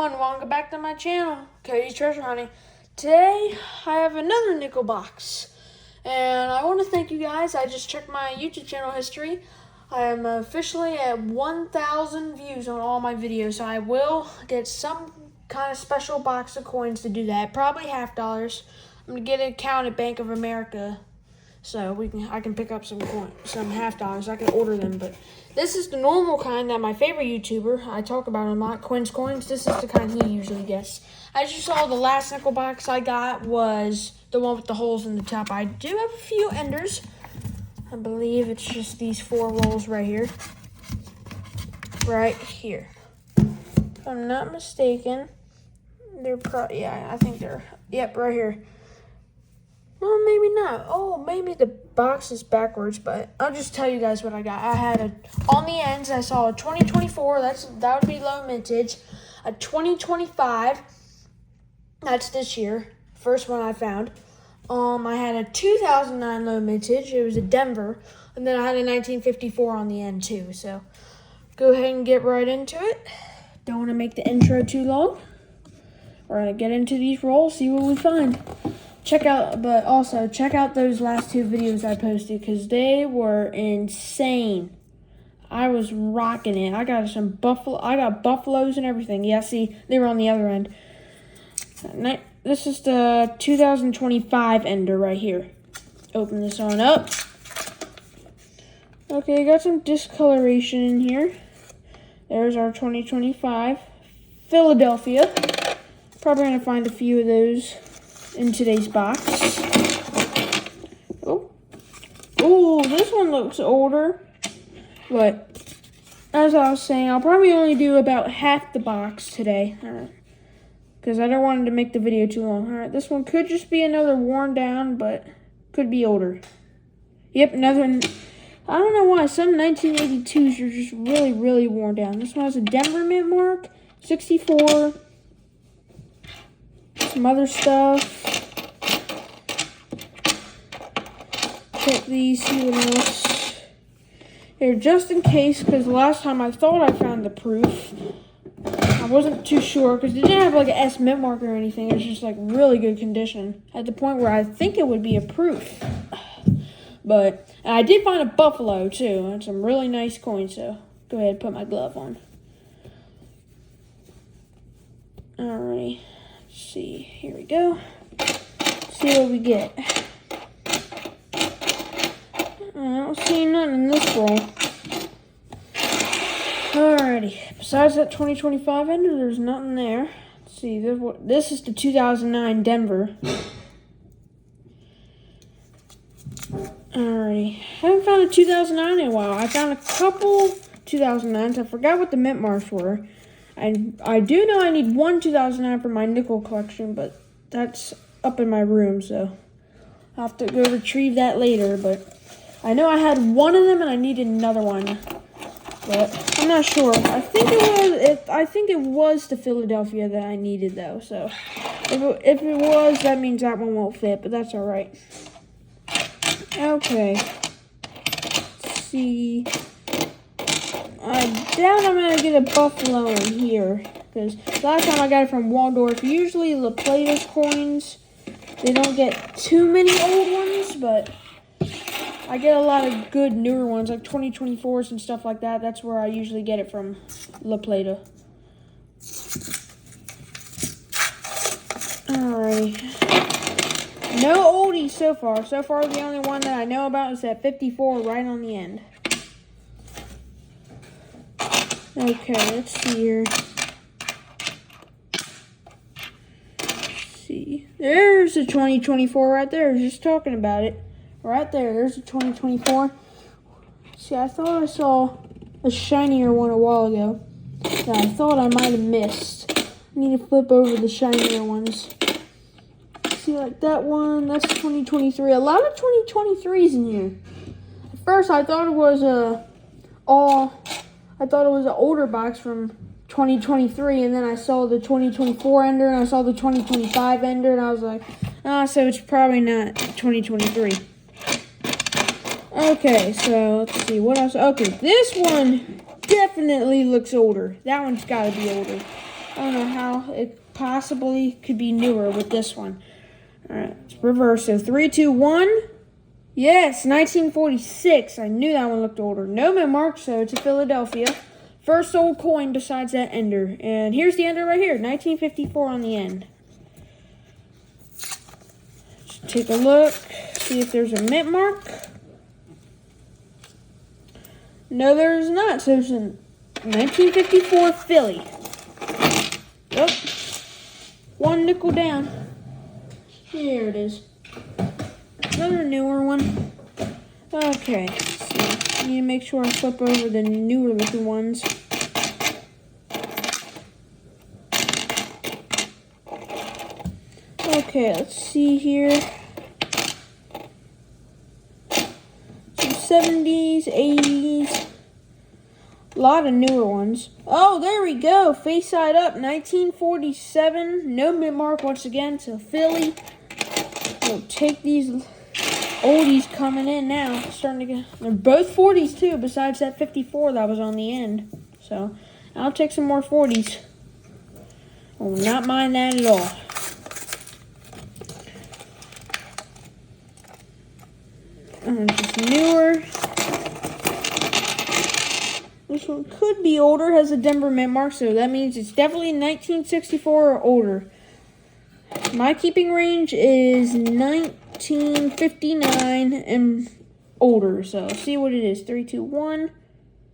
everyone, welcome back to my channel, Cody's Treasure Hunting. Today, I have another nickel box, and I want to thank you guys. I just checked my YouTube channel history. I am officially at 1,000 views on all my videos, so I will get some kind of special box of coins to do that, probably $50. I'm going to get an account at Bank of America, so I can pick up some $50. I can order them, but this is the normal kind that my favorite YouTuber, I talk about him a lot, Quinn's Coins. This is the kind he usually gets. As you saw, the last nickel box I got was the one with the holes in the top. I do have a few enders. I believe it's just these 4 rolls right here. Right here. If I'm not mistaken, they're yeah, I think they're, yep, right here. Well, maybe not. Oh, maybe the box is backwards, but I'll just tell you guys what I got. I had on the ends, I saw a 2024, that would be low mintage. A 2025, that's this year, first one I found. I had a 2009 low mintage, it was a Denver, and then I had a 1954 on the end too. So, go ahead and get right into it. Don't want to make the intro too long. We're going to get into these rolls, see what we find. Check out those last 2 videos I posted because they were insane. I was rocking it. I got buffaloes and everything. Yeah, see, they were on the other end. This is the 2025 ender right here. Open this on up. Okay, got some discoloration in here. There's our 2025 Philadelphia. Probably gonna find a few of those in today's box. Oh, this one looks older, but as I was saying, I'll probably only do about half the box today, because I don't want to make the video too long. All right, this one could just be another worn down, but could be older. Yep, another. I don't know why some 1982s are just really, really worn down. This one has a Denver mint mark, 64. Some other stuff. Check these, see what else. Here, just in case, because last time I thought I found the proof. I wasn't too sure, because it didn't have like an S mint mark or anything. It was just like really good condition. At the point where I think it would be a proof. But, and I did find a buffalo too, and some really nice coins, so go ahead and put my glove on. Alright. See, here we go. See what we get. I don't see nothing in this roll. Alrighty. Besides that 2025 ender, there's nothing there. Let's see, this is the 2009 Denver. Alrighty. Haven't found a 2009 in a while. I found a couple 2009s. I forgot what the mint marks were. I do know I need one 2009 for my nickel collection, but that's up in my room, so I'll have to go retrieve that later. But I know I had one of them and I needed another one, but I'm not sure. I think it was the Philadelphia that I needed though. So if it was, that means that one won't fit, but that's all right. Okay. Let's see. I doubt I'm going to get a buffalo in here, because last time I got it from Waldorf. Usually La Plata's coins, they don't get too many old ones, but I get a lot of good newer ones, like 2024s and stuff like that. That's where I usually get it from, La Plata. Alright. No oldies so far. So far, the only one that I know about is that 54 right on the end. Okay, let's see here. Let's see. There's a 2024 right there. I was just talking about it. Right there. There's a 2024. See, I thought I saw a shinier one a while ago that I thought I might have missed. I need to flip over the shinier ones. See, like that one. That's 2023. A lot of 2023s in here. At first, I thought it was an older box from 2023, and then I saw the 2024 ender, and I saw the 2025 ender, and I was like, so it's probably not 2023. Okay, so let's see, what else? Okay, this one definitely looks older. That one's got to be older. I don't know how it possibly could be newer with this one. All right, let's reverse. So 3, 2, 1. Yes, 1946. I knew that one looked older. No mint mark, so it's a Philadelphia. First old coin besides that ender. And here's the ender right here, 1954 on the end. Let's take a look, see if there's a mint mark. No, there's not. So there's a 1954 Philly. Oh, one nickel down. Here it is. Another newer one. Okay, so I need to make sure I flip over the newer looking ones. Okay, let's see here. Some 70s, 80s. A lot of newer ones. Oh, there we go. Face side up, 1947. No mint mark once again, so Philly. We'll take these oldies coming in now. Starting to get, they're both 40s too, besides that 54 that was on the end. So I'll take some more 40s. I will not mind that at all. Just newer. This one could be older, has a Denver mint mark, so that means it's definitely 1964 or older. My keeping range is 1959 and older, so let's see what it is. 3, 2, 1.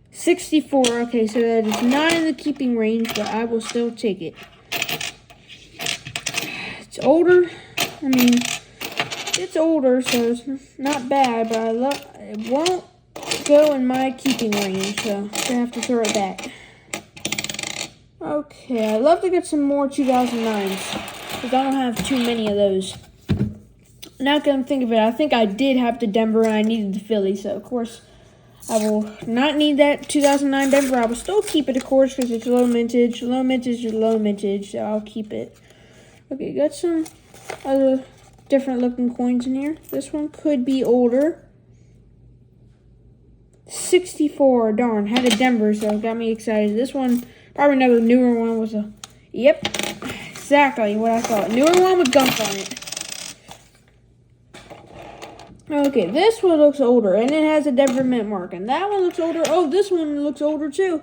64. Okay, so that is not in the keeping range, but I will still take it. It's older. I mean, it's older, so it's not bad, but it won't go in my keeping range, so I'm gonna have to throw it back. Okay, I'd love to get some more 2009s, because I don't have too many of those. Now that I'm thinking of it, I think I did have the Denver and I needed the Philly, so of course I will not need that 2009 Denver. I will still keep it, of course, because it's low mintage. Low mintage is low mintage, so I'll keep it. Okay, got some other different looking coins in here. This one could be older. 64, darn, had a Denver, so it got me excited. This one, probably another newer one was a, yep, exactly what I thought. Newer one with gunk on it. Okay, this one looks older, and it has a Denver mint mark, and that one looks older. Oh, this one looks older too.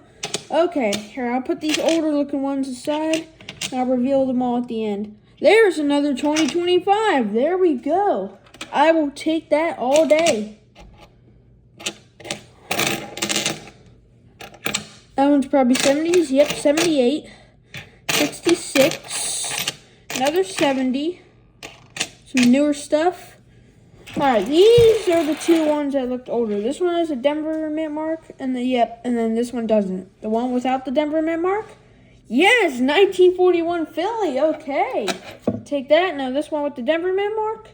Okay, here, I'll put these older looking ones aside, and I'll reveal them all at the end. There's another 2025. There we go. I will take that all day. That one's probably 70s. Yep, 78. 66. Another 70. Some newer stuff. Alright, these are the two ones that looked older. This one has a Denver mint mark, and then this one doesn't. The one without the Denver mint mark? Yes, 1941 Philly. Okay. Take that. Now this one with the Denver mint mark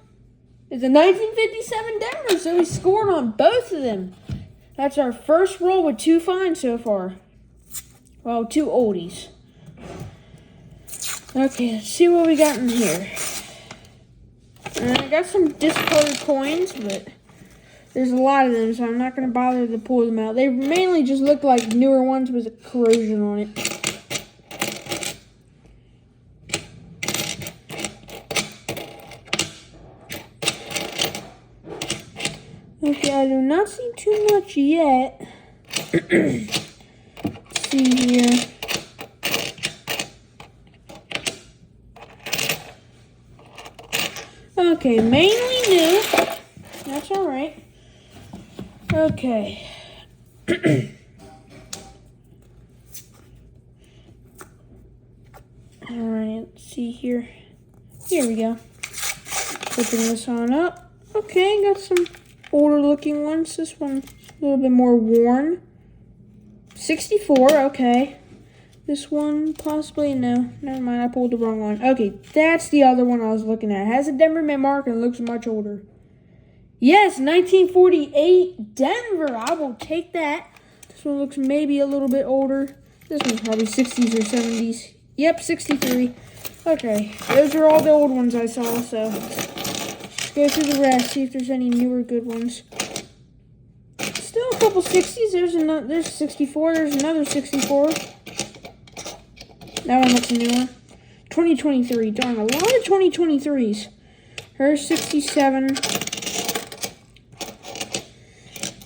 is a 1957 Denver, so we scored on both of them. That's our first roll with 2 finds so far. Well, 2 oldies. Okay, let's see what we got in here. And I got some discolored coins, but there's a lot of them, so I'm not going to bother to pull them out. They mainly just look like newer ones with a corrosion on it. Okay, I do not see too much yet. Let's see here. Okay, mainly new. That's alright. Okay. Alright, let's see here. Here we go. Flipping this on up. Okay, got some older looking ones. This one's a little bit more worn. 64, okay. This one, possibly, no. Never mind, I pulled the wrong one. Okay, that's the other one I was looking at. It has a Denver mint mark and looks much older. Yes, 1948 Denver. I will take that. This one looks maybe a little bit older. This one's probably 60s or 70s. Yep, 63. Okay, those are all the old ones I saw, so let's go through the rest, see if there's any newer good ones. Still a couple 60s. There's 64. There's another 64. That one looks a new one. 2023. Darn, a lot of 2023s. Here's 67.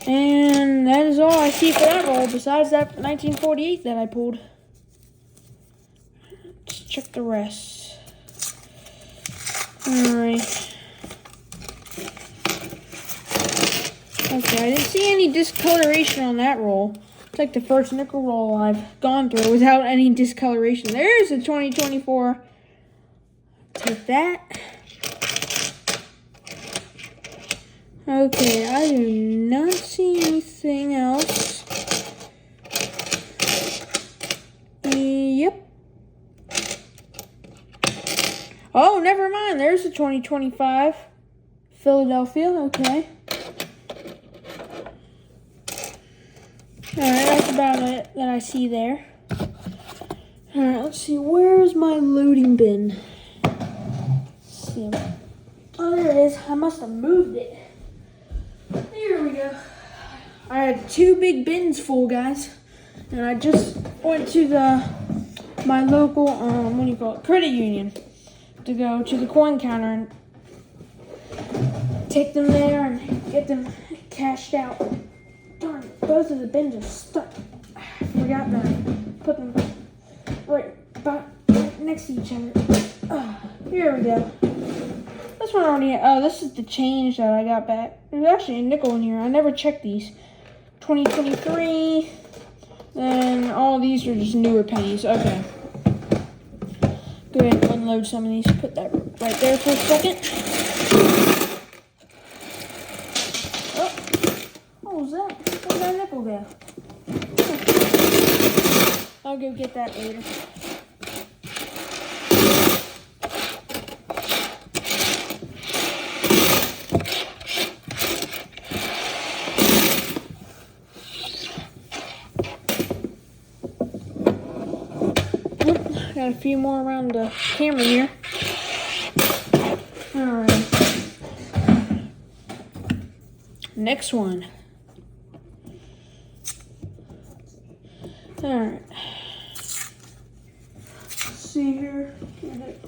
And that is all I see for that roll, besides that 1948 that I pulled. Let's check the rest. Alright. Okay, I didn't see any discoloration on that roll. It's like the first nickel roll I've gone through without any discoloration. There's a 2024. Take that. Okay, I do not see anything else. Yep. Oh, never mind. There's the 2025 Philadelphia. Okay. Alright, that's about it that I see there. Alright, let's see. Where's my loading bin? Let's see. Oh, there it is. I must have moved it. There we go. I had 2 big bins full, guys. And I just went to my local, what do you call it, credit union to go to the coin counter and take them there and get them cashed out. Darn it, both of the bins are stuck. I forgot that I put them right next to each other. Here we go. This one already, this is the change that I got back. There's actually a nickel in here. I never checked these. 2023. Then all these are just newer pennies. Okay. Go ahead and unload some of these. Put that right there for a second. Oh, what was that? Where'd that nickel go? I'll go get that later. Got a few more around the camera here. Alright. Next one. Alright. Let's see here.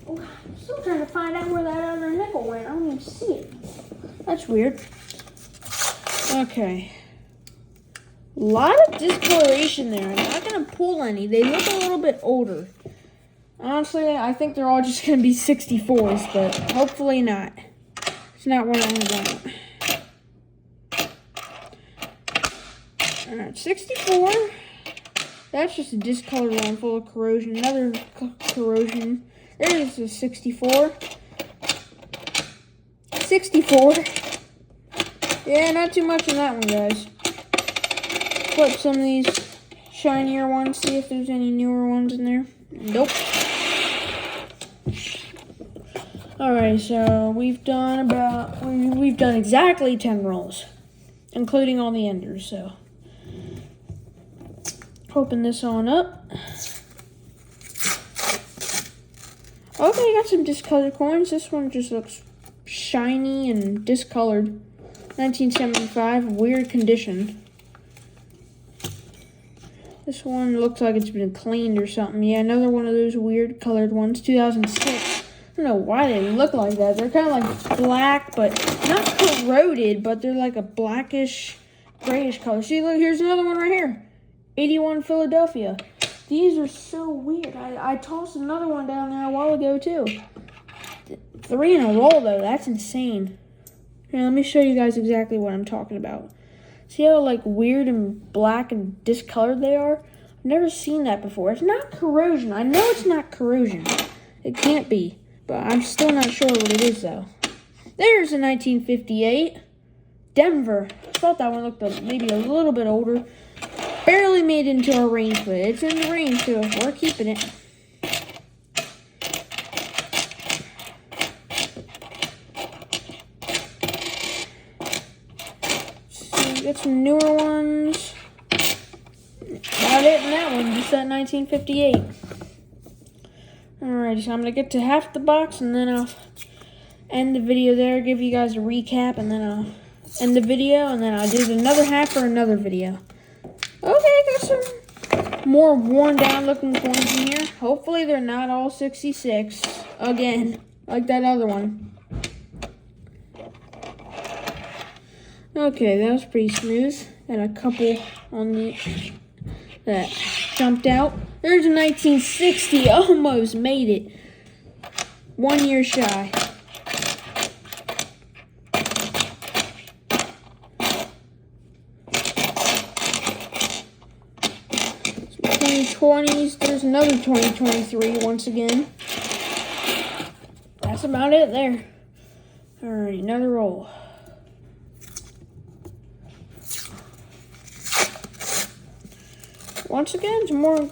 Oh, I'm still trying to find out where that other nickel went. I don't even see it. That's weird. Okay. A lot of discoloration there. I'm not going to pull any. They look a little bit older. Honestly, I think they're all just going to be 64s, but hopefully not. It's not what I want. Alright, 64. That's just a discolored one full of corrosion. Another corrosion. There's a 64. 64. Yeah, not too much on that one, guys. Flip some of these shinier ones, see if there's any newer ones in there. Nope. Alright, so we've done exactly 10 rolls, including all the enders, so open this on up. Okay, got some discolored coins. This one just looks shiny and discolored. 1975, weird condition. This one looks like it's been cleaned or something. Yeah, another one of those weird colored ones. 2006. I don't know why they look like that. They're kind of like black, but not corroded, but they're like a blackish, grayish color. See, look, here's another one right here. 81 Philadelphia. These are so weird. I tossed another one down there a while ago, too. 3 in a roll, though. That's insane. Here, let me show you guys exactly what I'm talking about. See how, like, weird and black and discolored they are? I've never seen that before. It's not corrosion. I know it's not corrosion. It can't be. But I'm still not sure what it is, though. There's a 1958. Denver. I thought that one looked maybe a little bit older. Barely made it into our range, but it's in the range, so we're keeping it. So get some newer ones. About it in that one, just that 1958. Alrighty, so I'm going to get to half the box, and then I'll end the video there, give you guys a recap, and then I'll end the video, and then I'll do another half for another video. Okay, got some more worn down looking coins in here. Hopefully they're not all 66 again, like that other one. Okay, that was pretty smooth. Got a couple on the that jumped out. There's a 1960, almost made it. 1 year shy. 2020s, there's another 2023 once again. That's about it there. Alright, another roll. Once again, some more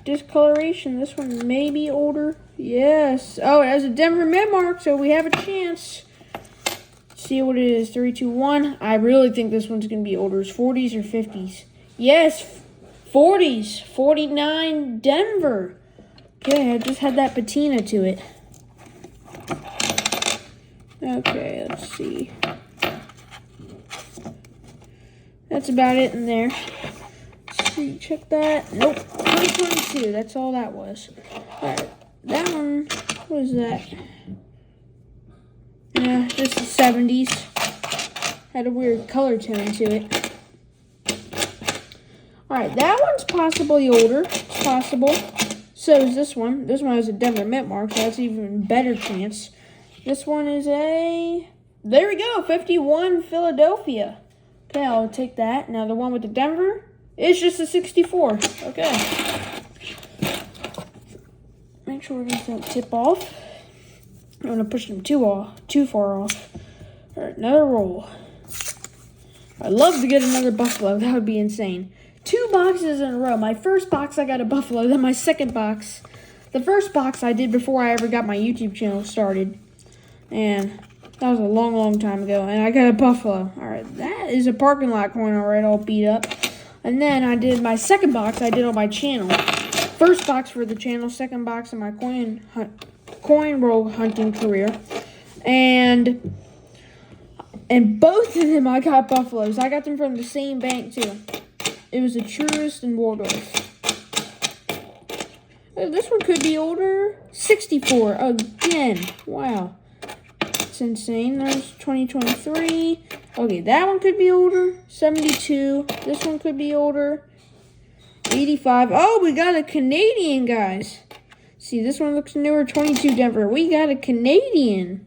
discoloration. This one may be older. Yes. Oh, it has a Denver mint mark, so we have a chance. See what it is. 3, 2, 1. I really think this one's going to be older. It's 40s or 50s. Yes, 40s. 49 Denver. Okay, I just had that patina to it. Okay, let's see. That's about it in there. Let's see, check that. Nope, 2022. That's all that was. Alright, that one, what is that? Yeah, just the 70s. Had a weird color tone to it. Alright, that one's possibly older. It's possible. So is this one. This one has a Denver mint mark, so that's even better chance. This one is a... There we go, 51 Philadelphia. Okay, I'll take that. Now the one with the Denver is just a 64. Okay. Make sure these don't tip off. I'm going to push them too far off. Alright, another roll. I'd love to get another Buffalo. That would be insane. 2 boxes in a row. My first box, I got a Buffalo. Then my second box. The first box I did before I ever got my YouTube channel started. And that was a long, long time ago. And I got a Buffalo. Alright, that is a parking lot coin alright, all beat up. And then I did my second box I did on my channel. First box for the channel, second box in my coin roll hunting career. And both of them I got Buffaloes. I got them from the same bank too. It was a Truist and Waldorf. This one could be older. 64 again. Wow. It's insane. There's 2023. Okay, that one could be older. 72. This one could be older. 85. Oh, we got a Canadian, guys. See, this one looks newer. 22 Denver. We got a Canadian.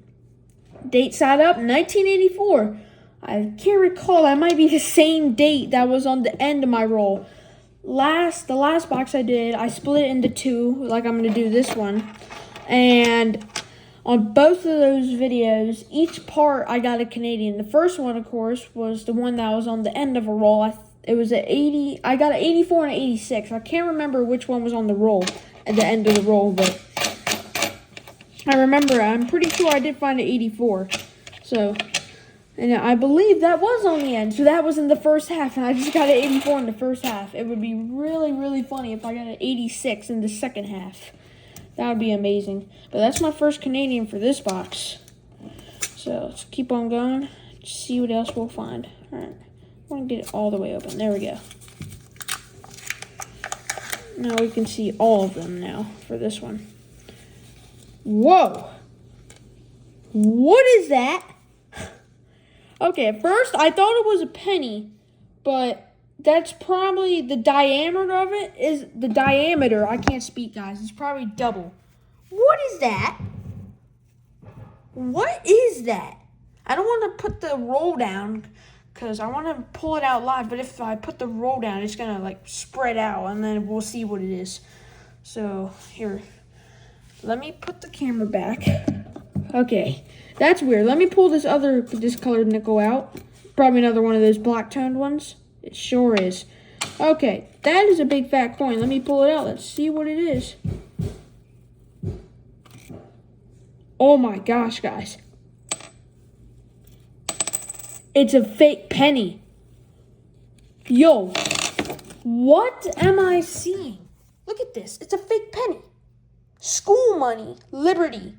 Date side up, 1984. I can't recall. That might be the same date that was on the end of my roll. The last box I did, I split it into 2, like I'm going to do this one. And on both of those videos, each part I got a Canadian. The first one, of course, was the one that was on the end of a roll. It was an 80. I got an 84 and an 86. I can't remember which one was on the roll at the end of the roll, but I remember. I'm pretty sure I did find an 84. So, and I believe that was on the end. So that was in the first half, and I just got an 84 in the first half. It would be really, really funny if I got an 86 in the second half. That would be amazing. But that's my first Canadian for this box. So let's keep on going. See what else we'll find. All right. I want to get it all the way open. There we go. Now we can see all of them now for this one. Whoa. What is that? Okay, at first I thought it was a penny, but that's probably the diameter of it is the diameter. I can't speak, guys. It's probably double. What is that? What is that? I don't want to put the roll down because I want to pull it out live, but if I put the roll down, it's going to like spread out and then we'll see what it is. So here, let me put the camera back. Okay, that's weird. Let me pull this other discolored nickel out. Probably another one of those black toned ones. It sure is. Okay, that is a big fat coin. Let me pull it out. Let's see what it is. Oh my gosh, guys. It's a fake penny. Yo, what am I seeing? Look at this. It's a fake penny. School money, Liberty.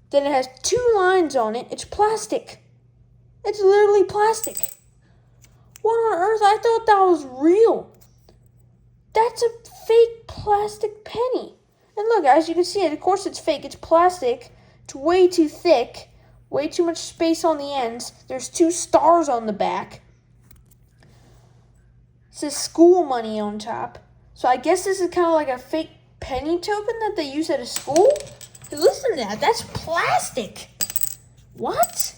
Then it has 2 lines on it. It's plastic. It's literally plastic. What on earth? I thought that was real. That's a fake plastic penny. And look, as you can see, of course it's fake. It's plastic. It's way too thick. Way too much space on the ends. There's 2 stars on the back. It says school money on top. So I guess this is kind of like a fake penny token that they use at a school. Hey, listen to that. That's plastic. What?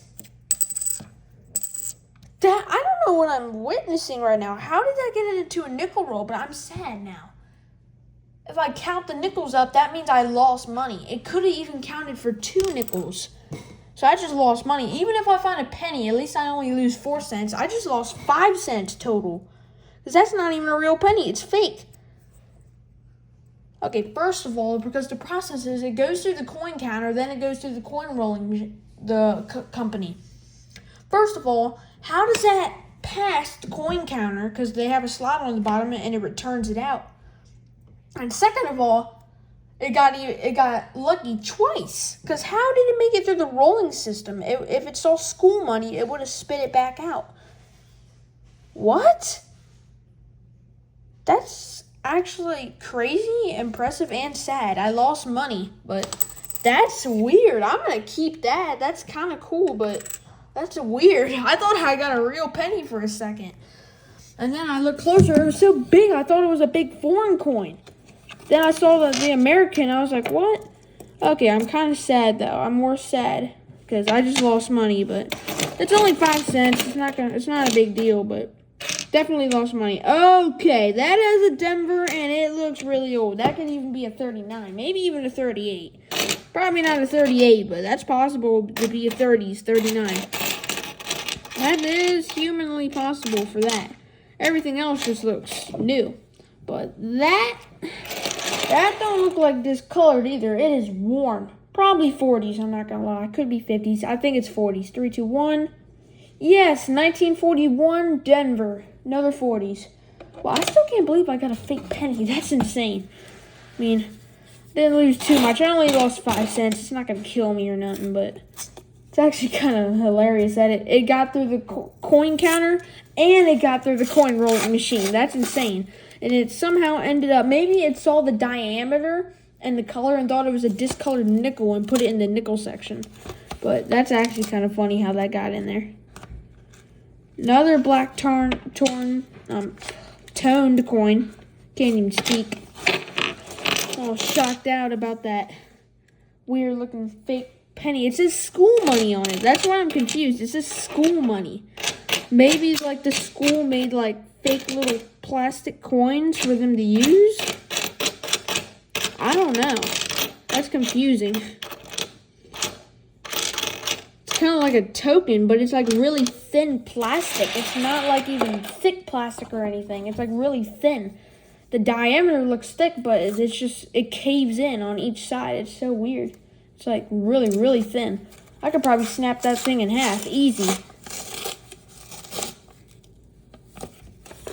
That, I don't know what I'm witnessing right now. How did that get into a nickel roll? But I'm sad now. If I count the nickels up, that means I lost money. It could have even counted for 2 nickels. So I just lost money. Even if I find a penny, at least I only lose 4 cents. I just lost 5 cents total. Because that's not even a real penny. It's fake. Okay, first of all, because the process is it goes through the coin counter, then it goes through the coin rolling company. First of all, how does that pass the coin counter? Because they have a slot on the bottom and it returns it out. And second of all, it got lucky twice. Because how did it make it through the rolling system? If it saw school money, it would have spit it back out. What? That's actually crazy, impressive, and sad. I lost money, but that's weird. I'm going to keep that. That's kind of cool, but that's weird. I thought I got a real penny for a second. And then I looked closer. It was so big, I thought it was a big foreign coin. Then I saw the American. I was like, what? Okay, I'm kind of sad, though. I'm more sad because I just lost money, but it's only 5 cents. It's not a big deal, but definitely lost money. Okay, that is a Denver, and it looks really old. That could even be a 39, maybe even a 38. Probably not a 38, but that's possible to be a 30s, 39. That is humanly possible for that. Everything else just looks new. But that don't look like discolored either. It is worn. Probably 40s, I'm not going to lie. Could be 50s. I think it's 40s. 3, 2, 1. Yes, 1941 Denver. Another 40s. Well, I still can't believe I got a fake penny. That's insane. I mean, didn't lose too much. I only lost 5 cents. It's not going to kill me or nothing, but it's actually kind of hilarious that it got through the coin counter and it got through the coin rolling machine. That's insane. And it somehow ended up, maybe it saw the diameter and the color and thought it was a discolored nickel and put it in the nickel section. But that's actually kind of funny how that got in there. Another black toned coin. Can't even speak. All shocked out about that weird looking fake penny. It says school money on it. That's why I'm confused. It says school money. Maybe like the school made like fake little plastic coins for them to use. I don't know. That's confusing. It's kind of like a token, but it's like really thin plastic. It's not like even thick plastic or anything. It's like really thin. The diameter looks thick, but it caves in on each side. It's so weird. It's like really, really thin. I could probably snap that thing in half. Easy.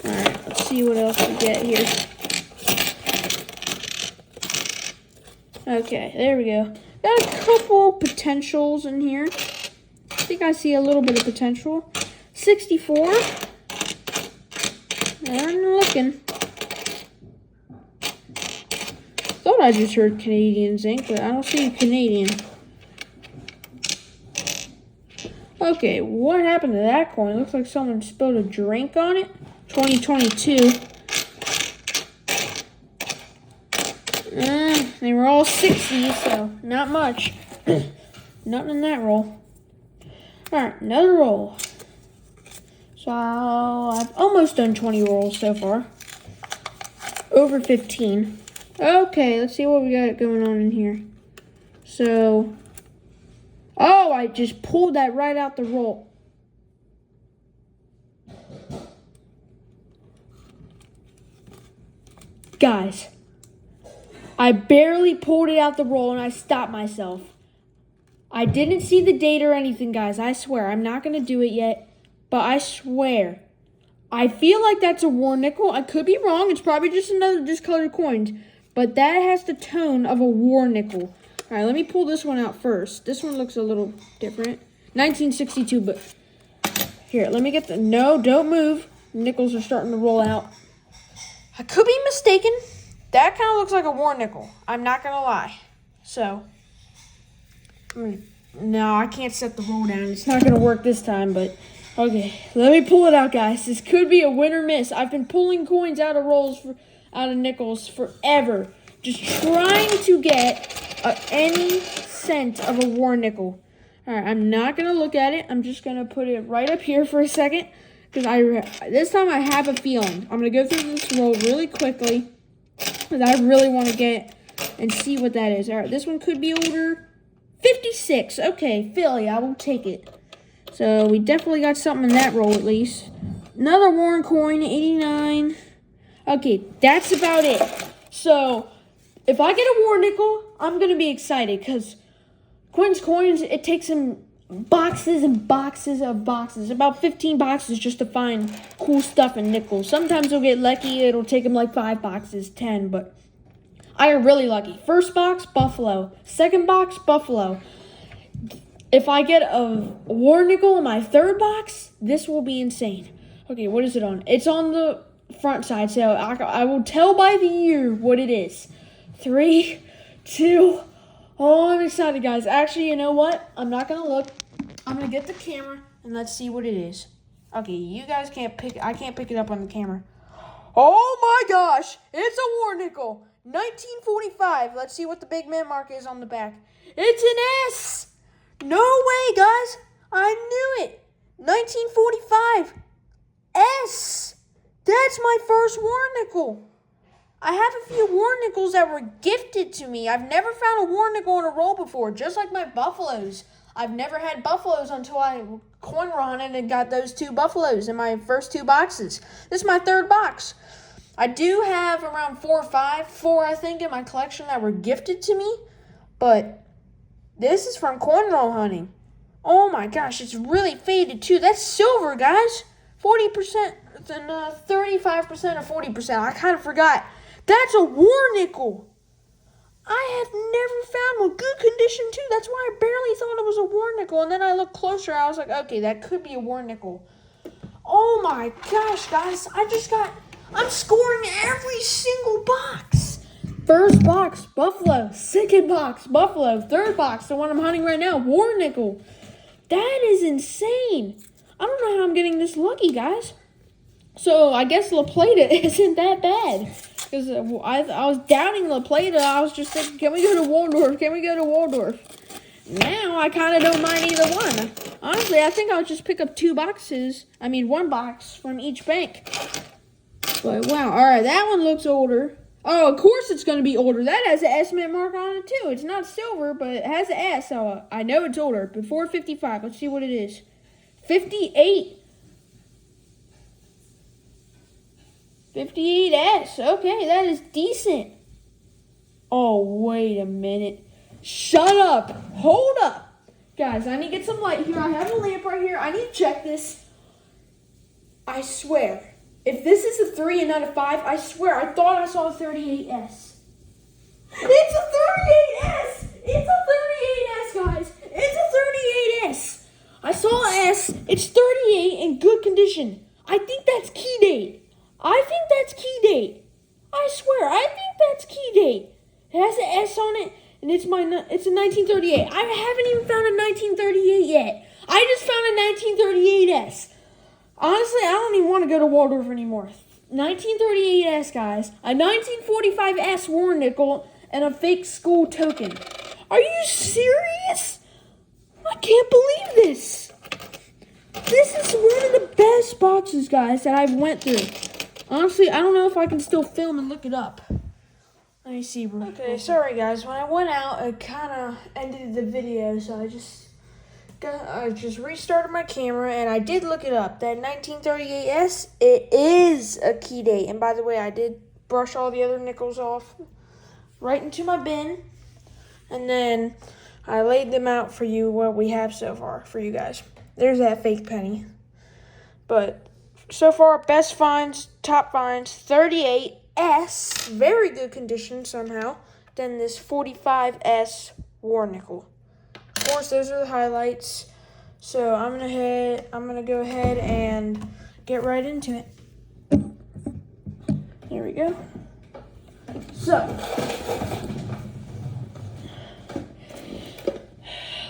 Alright, let's see what else we get here. Okay, there we go. Got a couple potentials in here. I think I see a little bit of potential. 64. I'm looking. Thought I just heard Canadian zinc, but I don't see Canadian. Okay, what happened to that coin? Looks like someone spilled a drink on it. 2022. They were all 60s, so not much. Nothing in that roll. Alright, another roll. So I've almost done 20 rolls so far. Over 15. Okay, let's see what we got going on in here. So, oh, I just pulled that right out the roll. Guys, I barely pulled it out the roll and I stopped myself. I didn't see the date or anything, guys. I swear. I'm not going to do it yet, but I swear. I feel like that's a war nickel. I could be wrong. It's probably just another discolored coin, but that has the tone of a war nickel. All right, let me pull this one out first. This one looks a little different. 1962, but here, let me get the, no, don't move. Nickels are starting to roll out. I could be mistaken. That kind of looks like a war nickel. I'm not going to lie. So, no, I can't set the roll down. It's not going to work this time, but okay. Let me pull it out, guys. This could be a win or miss. I've been pulling coins out of out of nickels forever. Just trying to get any cent of a war nickel. All right, I'm not going to look at it. I'm just going to put it right up here for a second. Because this time I have a feeling. I'm going to go through this roll really quickly. Because I really want to get and see what that is. All right, this one could be older. 56. Okay, Philly, I will take it. So we definitely got something in that roll at least. Another Warren coin, 89. Okay, that's about it. So if I get a war nickel, I'm going to be excited. Because Quinn's coins, it takes him boxes and boxes of boxes. About 15 boxes just to find cool stuff in nickels. Sometimes he'll get lucky. It'll take him like 5 boxes, 10. But I am really lucky. First box, Buffalo. Second box, Buffalo. If I get a war nickel in my third box, this will be insane. Okay, what is it on? It's on the front side, so I will tell by the year what it is. 3, 2, oh, I'm excited, guys. Actually, you know what? I'm not going to look. I'm going to get the camera, and let's see what it is. Okay, you guys can't pick. I can't pick it up on the camera. Oh, my gosh. It's a war nickel. 1945. Let's see what the big man mark is on the back. It's an S. No way, guys. I knew it. 1945. S. That's my first war nickel. I have a few war nickels that were gifted to me. I've never found a war nickel in a roll before, just like my buffaloes. I've never had buffaloes until I coin run and got those 2 buffaloes in my first 2 boxes. This is my third box. I do have around 4 or 5, 4 I think, in my collection that were gifted to me, but this is from coin roll hunting. Oh my gosh, it's really faded too. That's silver, guys. 40% and 35% or 40%. I kind of forgot. That's a war nickel. I have never found one. Good condition, too. That's why I barely thought it was a war nickel. And then I looked closer. I was like, okay, that could be a war nickel. Oh, my gosh, guys. I'm scoring every single box. First box, Buffalo. Second box, Buffalo. Third box, the one I'm hunting right now, war nickel. That is insane. I don't know how I'm getting this lucky, guys. So I guess La Plata isn't that bad. Because I was doubting La Plata. I was just thinking, can we go to Waldorf? Can we go to Waldorf? Now I kind of don't mind either one. Honestly, I think I'll just pick up 2 boxes. I mean, 1 box from each bank. But wow, all right, that one looks older. Oh, of course it's going to be older. That has an estimate mark on it too. It's not silver, but it has an S, so I know it's older. Before 55. Let's see what it is. 58. 58S. Okay, that is decent. Oh, wait a minute. Shut up. Hold up. Guys, I need to get some light here. I have a lamp right here. I need to check this. I swear. If this is a 3 and not a 5, I swear, I thought I saw a 38S. It's a 38S. It's a 38S, guys. It's a 38S. I saw an S. It's 38 in good condition. I think that's key date. I think that's key date. I swear, I think that's key date. It has an S on it, and it's a 1938. I haven't even found a 1938 yet. I just found a 1938S. Honestly, I don't even want to go to Waldorf anymore. 1938S, guys. A 1945S war nickel and a fake school token. Are you serious? I can't believe this. This is one of the best boxes, guys, that I've went through. Honestly, I don't know if I can still film and look it up. Let me see. Okay, sorry, guys. When I went out, it kind of ended the video, so I just restarted my camera, and I did look it up. That 1938S, it is a key date. And by the way, I did brush all the other nickels off right into my bin. And then I laid them out for you, what we have so far for you guys. There's that fake penny. But so far, best finds, top finds, 38S, very good condition somehow. Then this 45S war nickel. Of course, those are the highlights. So I'm gonna go ahead and get right into it. There we go. go. So,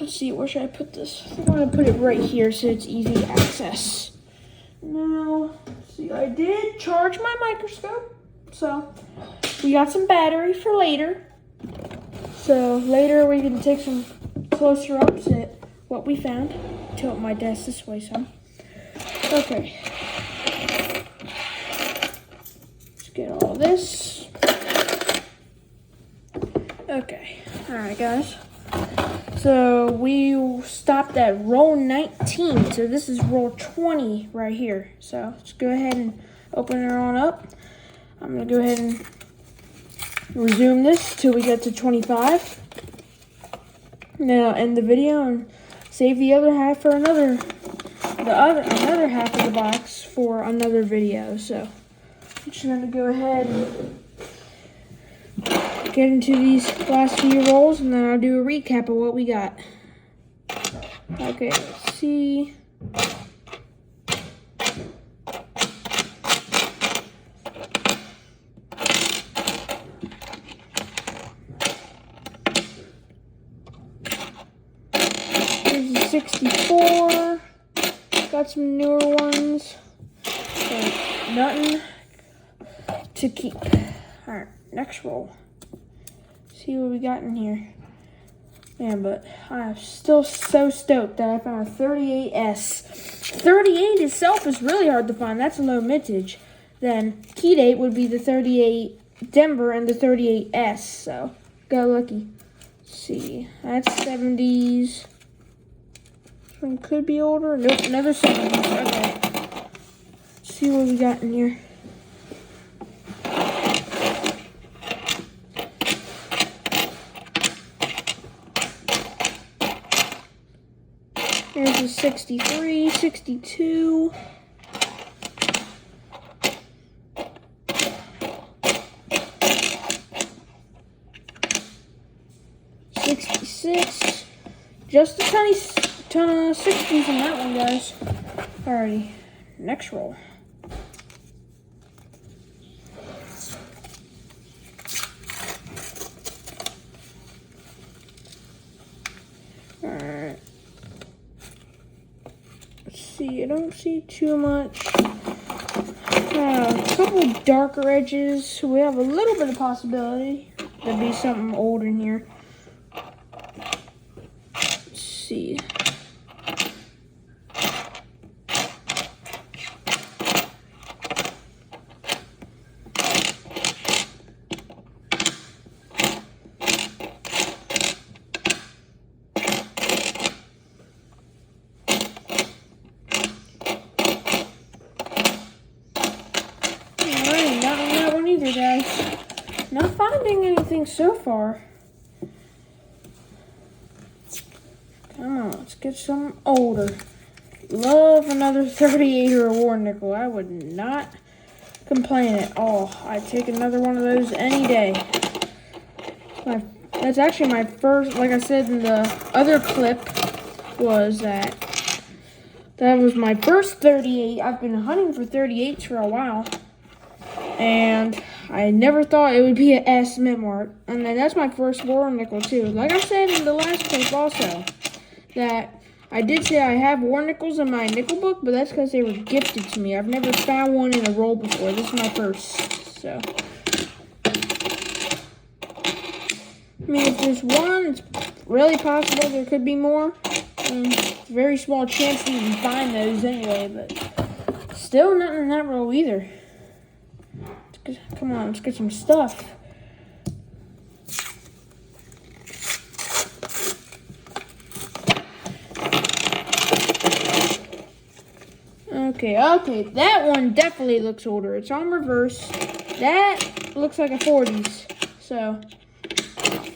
let's see, where should I put this? I want to put it right here so it's easy to access. Now, see, I did charge my microscope, so we got some battery for later. So later we can take some closer ups at what we found. Tilt my desk this way some. Okay. Let's get all this. Okay. Alright, guys. So we stopped at roll 19. So this is roll 20 right here. So let's go ahead and open her on up. I'm going to go ahead and resume this till we get to 25. Now end the video and save the other half for another half of the box for another video. So I'm just gonna go ahead and get into these last few rolls, and then I'll do a recap of what we got. Okay, let's see. This is 64. Got some newer ones. So nothing to keep. Alright, next roll. See what we got in here. Man, but I'm still so stoked that I found a 38S. 38 itself is really hard to find. That's a low mintage. Then key date would be the 38 Denver and the 38S. So got lucky. Let's see, that's 70s. This one could be older. Nope, another 70s. Okay. Let's see what we got in here. Here's a 63, 62. 66. Just a ton of 60s in that one, guys. Alrighty, next roll. Alright. Let's see, I don't see too much. A couple darker edges, so we have a little bit of possibility there'd be something old in here. Let's see. Guys, not finding anything so far. Come on, let's get some older. Love another 38 or a war nickel. I would not complain at all. I'd take another one of those any day. That's actually my first, like I said in the other clip, was that was my first 38. I've been hunting for 38s for a while. And I never thought it would be an S mint mark. And then that's my first war nickel too. Like I said in the last clip also, that I did say I have war nickels in my nickel book, but that's because they were gifted to me. I've never found one in a roll before. This is my first. So, I mean, if there's one, it's really possible there could be more. I mean, it's a very small chance to even find those anyway, but still nothing in that roll either. Come on, let's get some stuff. Okay, that one definitely looks older. It's on reverse. That looks like a 40s. So,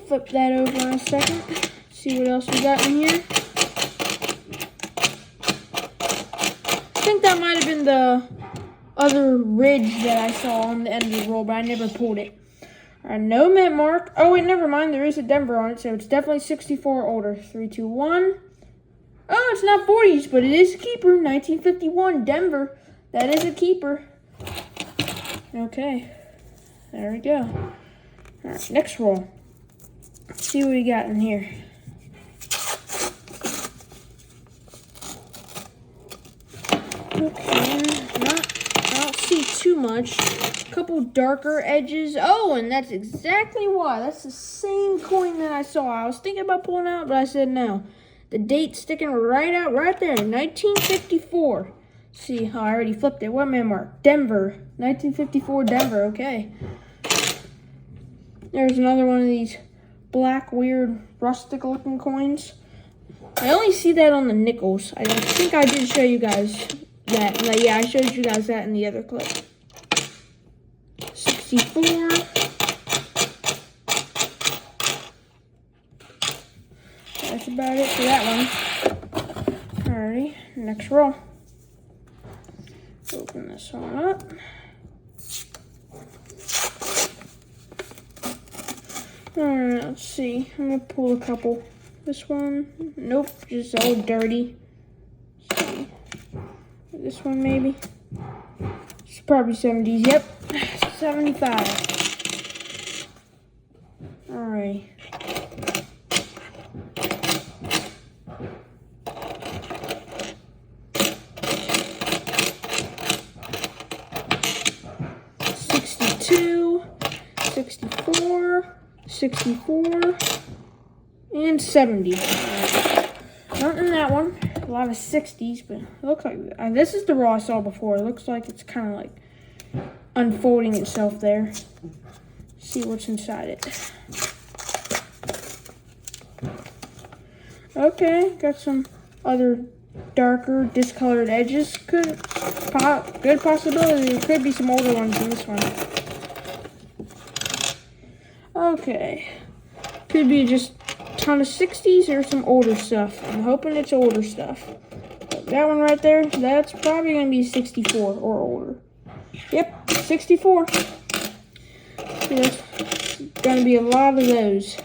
flip that over in a second. See what else we got in here. I think that might have been the other ridge that I saw on the end of the roll, but I never pulled it. Alright, no mint mark. Oh wait, never mind. There is a Denver on it, so it's definitely 64 older. 3, 2, 1. Oh, it's not 40s, but it is a keeper. 1951 Denver. That is a keeper. Okay. There we go. All right, next roll. Let's see what we got in here. Okay, I don't see too much. A couple darker edges. Oh, and that's exactly why. That's the same coin that I saw. I was thinking about pulling out, but I said no. The date sticking right out right there, 1954. See, oh, I already flipped it. What am I marked? Denver, 1954 Denver, okay. There's another one of these black, weird, rustic looking coins. I only see that on the nickels. I think I did show you guys that. Like, yeah, I showed you guys that in the other clip. 64. That's about it for that one. Alrighty, next roll. Open this one up. Alright, let's see. I'm gonna pull a couple. This one, nope, just all dirty. Let's see. This one maybe. It's probably 70s. Yep, 75. Alright. $62, $64, $64, and $70. Not in that one. A lot of 60s, but it looks like this is the roll I saw before. It looks like it's kind of like unfolding itself there. See what's inside it. Okay, got some other darker, discolored edges. Good possibility. There could be some older ones in this one. Okay, could be just a ton of 60s or some older stuff. I'm hoping it's older stuff. But that one right there, that's probably gonna be 64 or older. Yep, 64. There's gonna be a lot of those.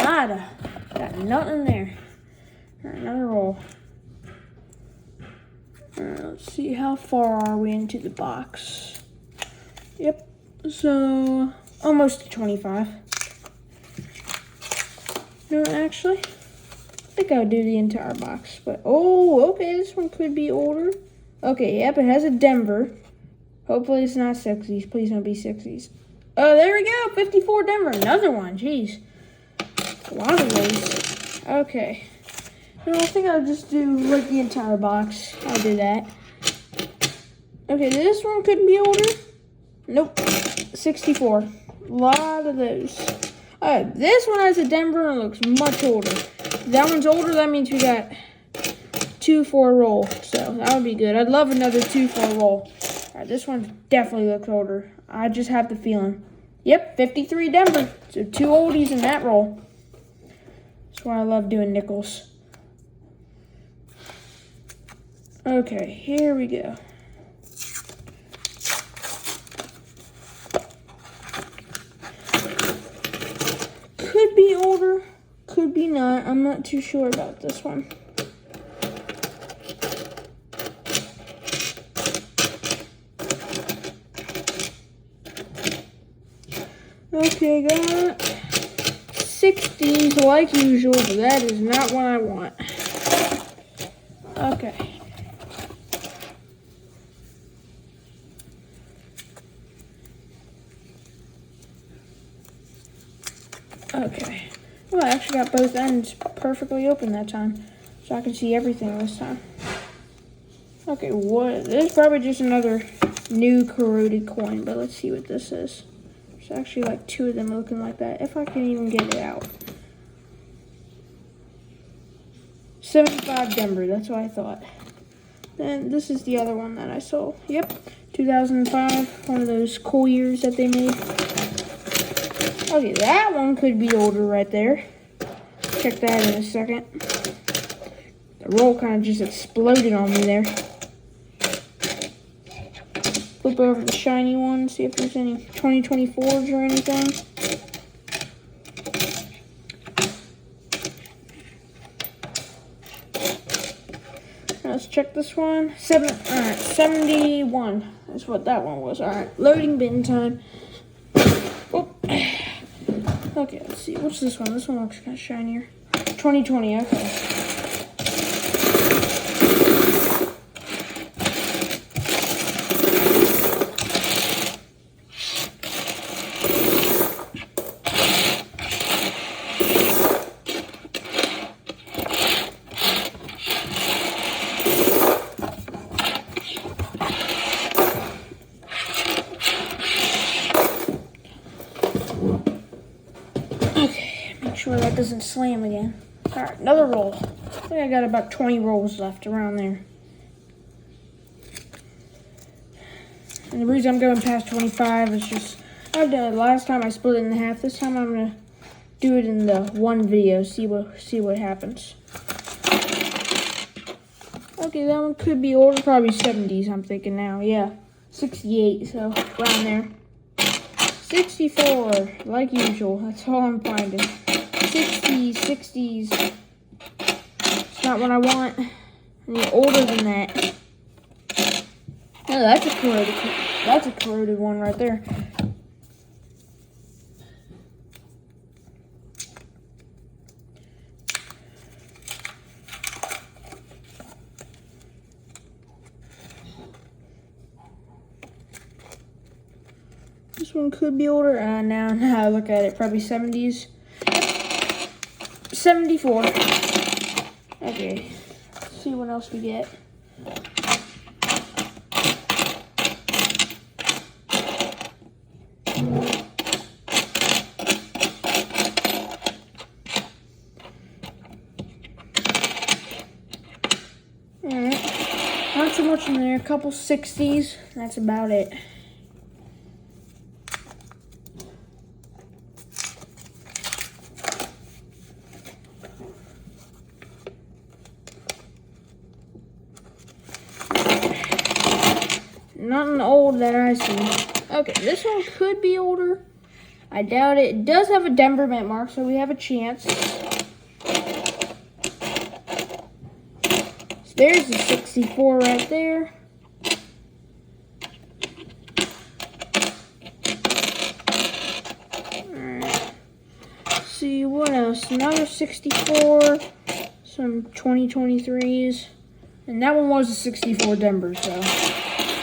Nada. Got nothing there. Alright, another roll. Alright, let's see how far are we into the box. Yep, so almost to 25. No, actually, I think I'll do the entire box. But oh, okay, this one could be older. Okay, yep, it has a Denver. Hopefully it's not 60s. Please don't be 60s. Oh, there we go, 54 Denver. Another one, jeez. A lot of those. Okay. No, I think I'll just do like the entire box. I'll do that. Okay, this one could be older. Nope. 64. A lot of those. Alright, this one has a Denver and looks much older. If that one's older, that means we got 2 for a roll. So that would be good. I'd love another 2 for a roll. Alright, this one definitely looks older. I just have the feeling. Yep, 53 Denver. So 2 oldies in that roll. That's why I love doing nickels. Okay, here we go. Could be older, could be not. I'm not too sure about this one. Okay, got 60s like usual, but that is not what I want. Okay. Okay. Well, I actually got both ends perfectly open that time, so I can see everything this time. Okay, what? This is probably just another new corroded coin, but let's see what this is. There's actually like 2 of them looking like that, if I can even get it out. 75 Denver, that's what I thought. Then this is the other one that I saw. Yep, 2005, one of those cool years that they made. Okay, that one could be older right there. Check that in a second. The roll kind of just exploded on me there. flip over the shiny one, see if there's any 2024s or anything. Let's check this one. All right, 71. That's what that one was. All right, loading bin time. Oh. Okay, let's see. What's this one? This one looks kind of shinier. 2020. Okay. Sure that doesn't slam again. Alright, another roll. I think I got about 20 rolls left around there. And the reason I'm going past 25 is just, I've done it last time I split it in half. This time I'm gonna do it in the one video, see what happens. Okay, that one could be older, probably 70s I'm thinking now, yeah. 68, so around there. 64, like usual, that's all I'm finding. 60s. It's not what I want. I need older than that. Oh, that's a corroded one right there. This one could be older. Now I look at it, probably 70s. 74. Okay, let's see what else we get. Alright, not so much in there, a couple 60s, that's about it. Nothing old that I see. Okay, this one could be older. I doubt it. It does have a Denver mint mark, so we have a chance. So there's the 64 right there. Alright. Let's see what else. Another 64. Some 2023s. And that one was a 64 Denver, so.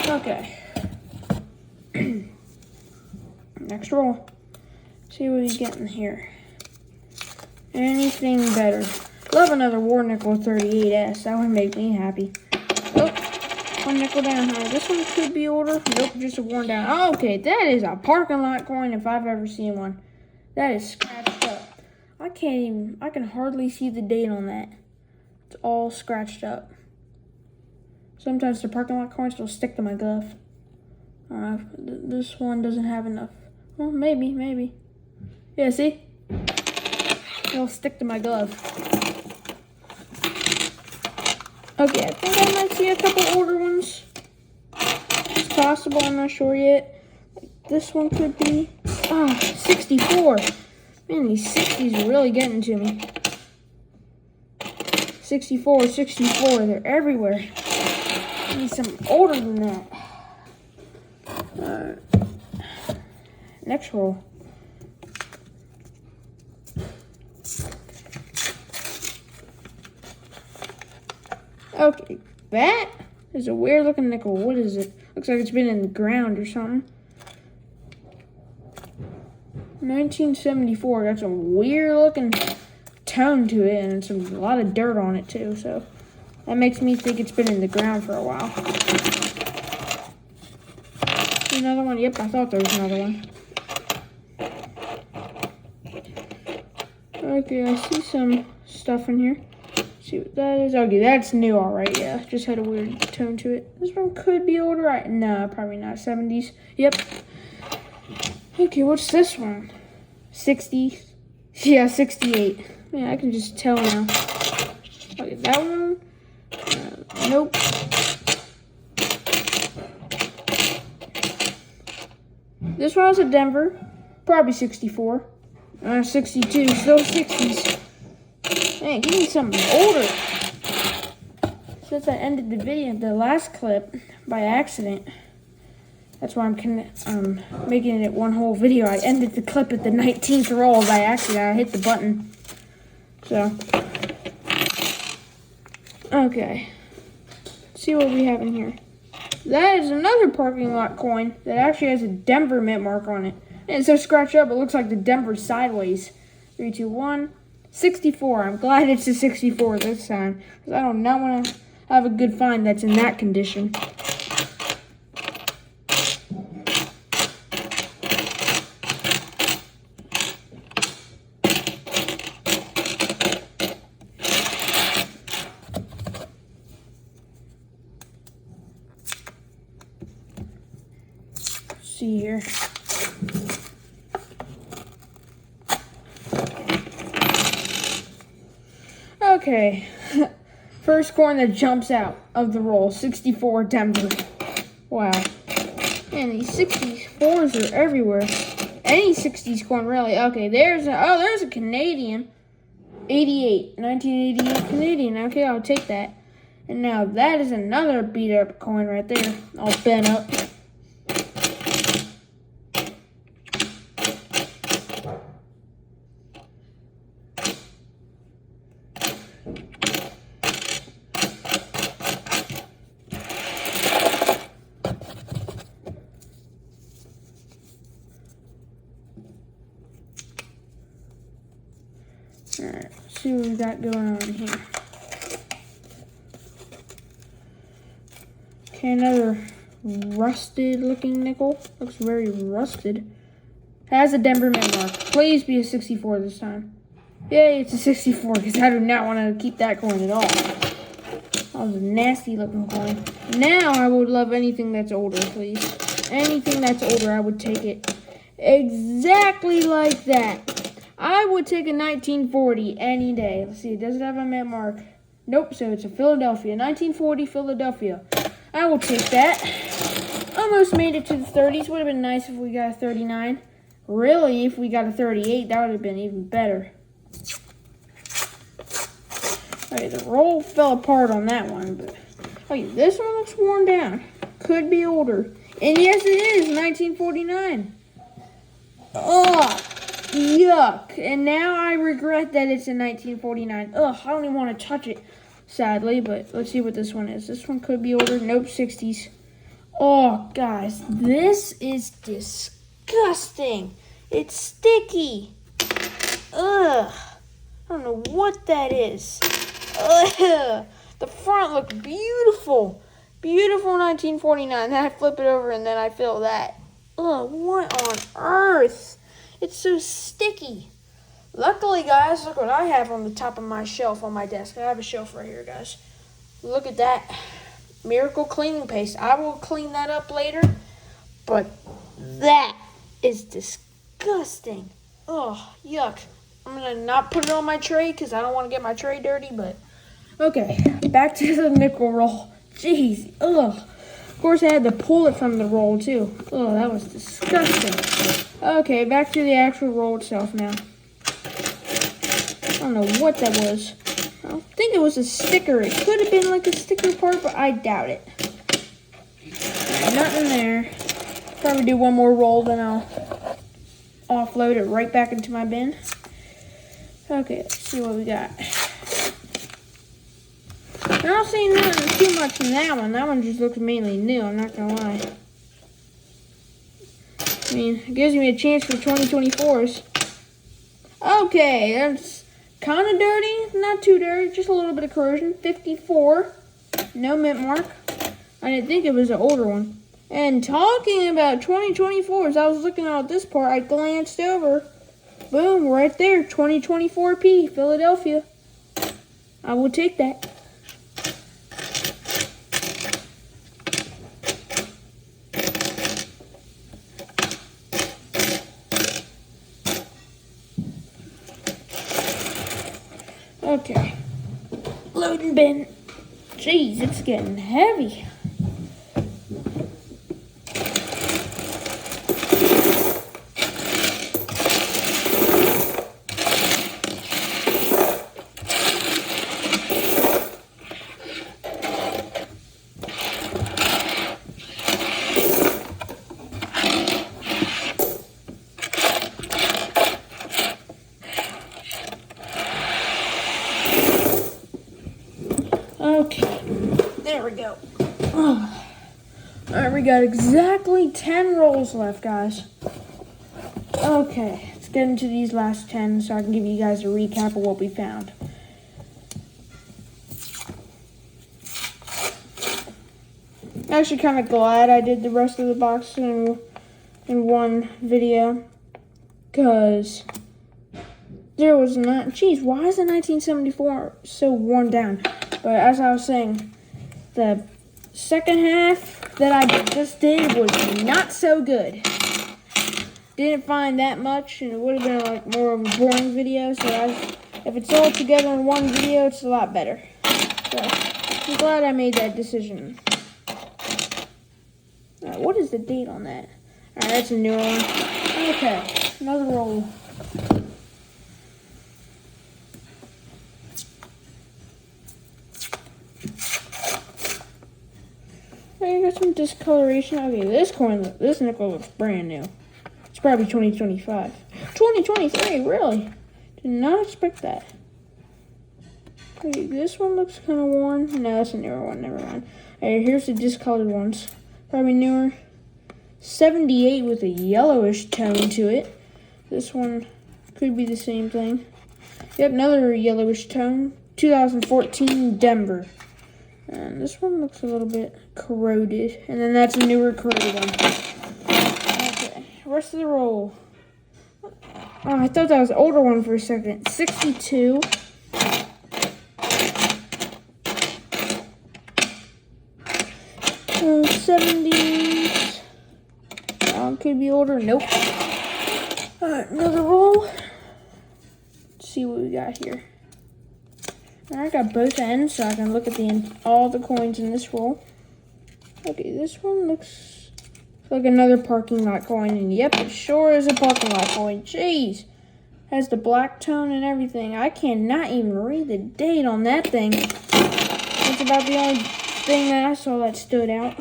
Okay. Next roll. See what we get in here. Anything better. Love another War Nickel 38S. That would make me happy. Oh, one nickel down here. This one could be older. Nope, just a worn down. Oh, okay, that is a parking lot coin if I've ever seen one. That is scratched up. I can hardly see the date on that. It's all scratched up. Sometimes the parking lot coins will stick to my glove. This one doesn't have enough. Well, maybe. Yeah, see? It'll stick to my glove. Okay, I think I might see a couple older ones. It's possible, I'm not sure yet. This one could be, 64. Man, these 60s are really getting to me. 64, they're everywhere. I need some older than that. Next roll. Okay, that is a weird looking nickel. What is it? Looks like it's been in the ground or something. 1974. Got some weird looking tone to it and a lot of dirt on it too. So that makes me think it's been in the ground for a while. Another one. Yep, I thought there was another one. Okay, I see some stuff in here. Let's see what that is. Okay, that's new, all right. Yeah, just had a weird tone to it. This one could be older. No, probably not. 70s. Yep. Okay, what's this one? 60s. Yeah, 68. Man, I can just tell now. Okay, that one. Nope. This one has a Denver, probably 64. 62, still 60s. Man, give me something older. Since I ended the last clip by accident. That's why I'm making it one whole video. I ended the clip at the 19th roll by accident. I hit the button. So, okay. Let's see what we have in here. That is another parking lot coin that actually has a Denver mint mark on it. And it's so scratched up, it looks like the Denver's sideways. 3, 2, 1. 64. I'm glad it's a 64 this time, because I do not want to have a good find that's in that condition. See here. Okay, first coin that jumps out of the roll, 64 Denver. Wow. Man, these 64s are everywhere. Any 60s coin, really. Okay, there's a Canadian. 88, 1988 Canadian. Okay, I'll take that. And now that is another beat up coin right there, all bent up. Alright, let's see what we got going on here. Okay, another rusted looking nickel. Looks very rusted. Has a Denver mint mark. Please be a 64 this time. Yay, it's a 64 because I do not want to keep that coin at all. That was a nasty looking coin. Now I would love anything that's older, please. Anything that's older, I would take it. Exactly like that. I would take a 1940 any day. Let's see, does it have a mint mark? Nope, so it's a Philadelphia. 1940 Philadelphia. I will take that. Almost made it to the 30s. Would have been nice if we got a 39. Really, if we got a 38, that would have been even better. Okay, the roll fell apart on that one, but okay, this one looks worn down. Could be older. And yes, it is 1949. Oh, yuck. And now I regret that it's in 1949. Ugh, I don't even want to touch it, sadly, but let's see what this one is. This one could be older. Nope, 60s. Oh, guys, this is disgusting. It's sticky. Ugh. I don't know what that is. Ugh. The front looked beautiful. Beautiful 1949. Then I flip it over and then I feel that. Ugh, what on earth? It's so sticky. Luckily, guys, look what I have on the top of my shelf on my desk. I have a shelf right here, guys. Look at that. Miracle cleaning paste. I will clean that up later. But that is disgusting. Oh, yuck. I'm going to not put it on my tray because I don't want to get my tray dirty. But okay, back to the nickel roll. Jeez. Ugh. Of course, I had to pull it from the roll, too. Oh, that was disgusting. Okay, back to the actual roll itself now. I don't know what that was. I think it was a sticker. It could have been like a sticker part, but I doubt it. Nothing there. Probably do one more roll, then I'll offload it right back into my bin. Okay, let's see what we got. I don't see nothing too much in that one. That one just looks mainly new, I'm not gonna lie. I mean, it gives me a chance for 2024s. Okay, that's kind of dirty. Not too dirty, just a little bit of corrosion. 54. No mint mark. I didn't think it was an older one. And talking about 2024s, I was looking at this part. I glanced over. Boom, right there. 2024P, Philadelphia. I will take that. Okay, loading bin. Jeez, it's getting heavy. Okay, there we go. Oh. All right, we got exactly 10 rolls left, guys. Okay, let's get into these last 10 so I can give you guys a recap of what we found. I'm actually kind of glad I did the rest of the box in one video, because there was not, geez, why is the 1974 so worn down? But as I was saying, the second half that I just did was not so good. Didn't find that much, and it would have been like more of a boring video. So if it's all together in one video, it's a lot better. So I'm glad I made that decision. Alright, what is the date on that? Alright, that's a newer one. Okay, another roll. I got some discoloration. Okay, this nickel looks brand new. It's probably 2025. 2023, really? Did not expect that. Okay, this one looks kind of worn. No, that's a newer one, never mind. Alright, here's the discolored ones. Probably newer. 78 with a yellowish tone to it. This one could be the same thing. Yep, another yellowish tone. 2014 Denver. And this one looks a little bit corroded. And then that's a newer corroded one. Okay, rest of the roll. Oh, I thought that was the older one for a second. 62. Oh, 70s. Could be older. Nope. Alright, another roll. Let's see what we got here. I got both ends so I can look at all the coins in this roll. Okay, this one looks like another parking lot coin, and yep, it sure is a parking lot coin. Jeez, has the black tone and everything. I cannot even read the date on that thing. That's about the only thing that I saw that stood out.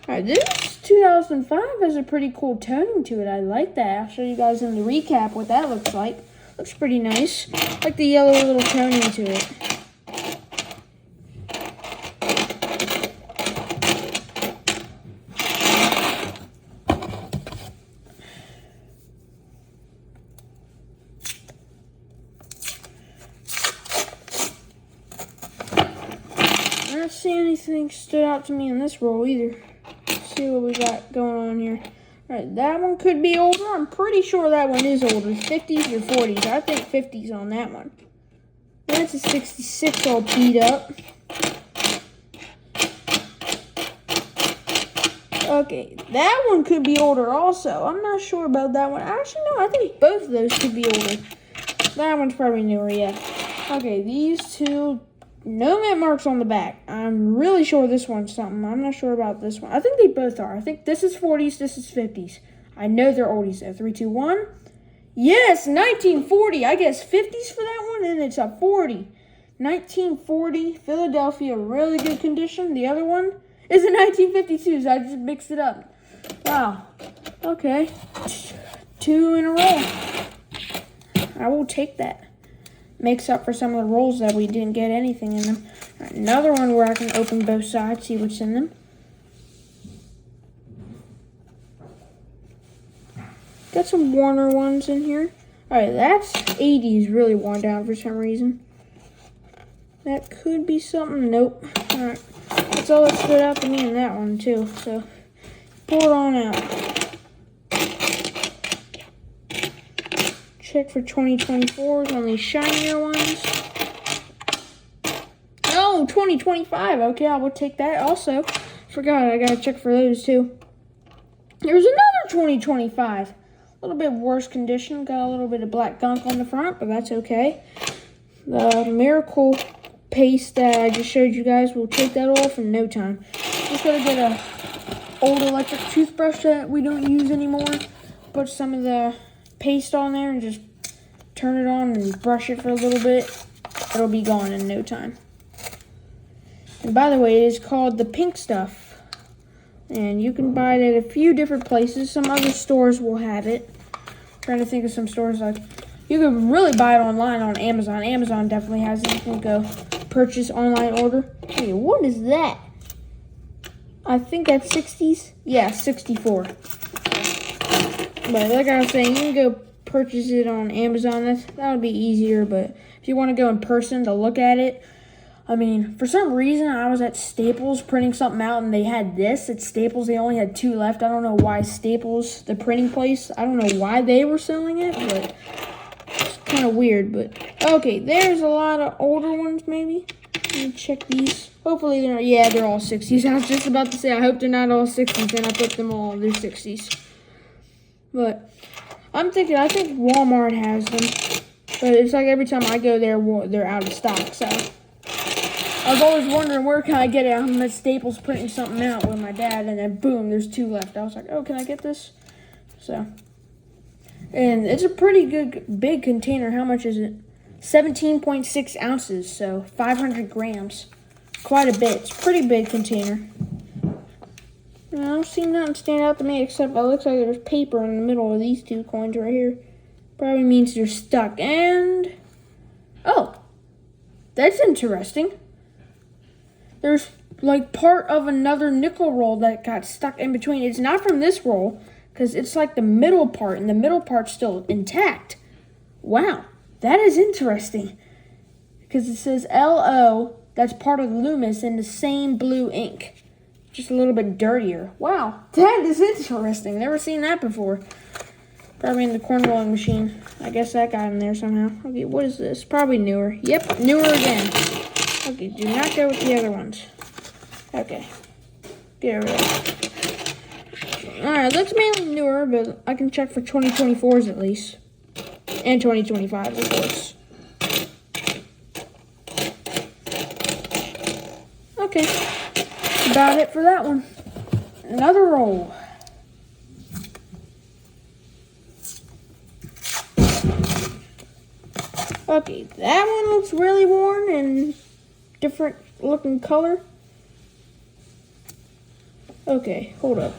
Alright, this 2005 has a pretty cool toning to it. I like that. I'll show you guys in the recap what that looks like. Looks pretty nice. I like the yellow little toning to it. I don't see anything stood out to me in this roll either. Let's see what we got going on here. Alright, that one could be older. I'm pretty sure that one is older. 50s or 40s. I think 50s on that one. That's a 66 all beat up. Okay, that one could be older also. I'm not sure about that one. Actually, no, I think both of those could be older. That one's probably newer, yeah. Okay, these two, no mint marks on the back. I'm really sure this one's something. I'm not sure about this one. I think they both are. I think this is 40s, this is 50s. I know they're oldies though. 3, 2, 1. Yes, 1940. I guess 50s for that one, and it's a 40. 1940, Philadelphia, really good condition. The other one is a 1952, so I just mixed it up. Wow. Okay. 2 in a row. I will take that. Makes up for some of the rolls that we didn't get anything in them. Right, another one where I can open both sides, see what's in them. Got some Warner ones in here. Alright, that's 80s really worn down for some reason. That could be something. Nope. Alright, that's all that stood out to me in that one too. So, pull it on out. Check for 2024s on these shinier ones. Oh, 2025. Okay, I will take that also. Forgot, I gotta check for those too. There's another 2025. A little bit worse condition. Got a little bit of black gunk on the front, but that's okay. The Miracle paste that I just showed you guys, will take that off in no time. Just gotta get a old electric toothbrush that we don't use anymore. Put some of the paste on there and just turn it on and brush it for a little bit. It'll be gone in no time. And by the way, it is called the Pink Stuff, and you can buy it at a few different places. Some other stores will have it. I'm trying to think of some stores, like you can really buy it online on Amazon. Amazon definitely has it. You can go purchase online order. Hey, what is that? I think that's 60s. Yeah, 64. But like I was saying, you can go purchase it on Amazon. That would be easier. But if you want to go in person to look at it, I mean, for some reason, I was at Staples printing something out, and they had this. At Staples, they only had 2 left. I don't know why Staples, the printing place, I don't know why they were selling it, but it's kind of weird. But okay, there's a lot of older ones, maybe. Let me check these. Hopefully they're not, yeah, they're all 60s. I was just about to say, I hope they're not all 60s, and I put them all, they're 60s. But I'm thinking, I think Walmart has them. But it's like every time I go there, they're out of stock, so. I was always wondering, where can I get it? I'm at Staples printing something out with my dad, and then boom, there's 2 left. I was like, oh, can I get this? So, and it's a pretty good, big container. How much is it? 17.6 ounces, so 500 grams. Quite a bit. It's a pretty big container. And I don't see nothing stand out to me, except it looks like there's paper in the middle of these 2 coins right here. Probably means they're stuck. And, oh, that's interesting. There's like part of another nickel roll that got stuck in between. It's not from this roll, because it's like the middle part, and the middle part's still intact. Wow, that is interesting. Because it says LO, that's part of the Loomis, in the same blue ink. Just a little bit dirtier. Wow, that is interesting. Never seen that before. Probably in the corn rolling machine. I guess that got in there somehow. Okay, what is this? Probably newer. Yep, newer again. Okay, do not go with the other ones. Okay. Get rid of it. Alright, looks mainly newer, but I can check for 2024s at least. And 2025s, of course. Okay. That's about it for that one. Another roll. Okay, that one looks really worn and different looking color. Okay, hold up.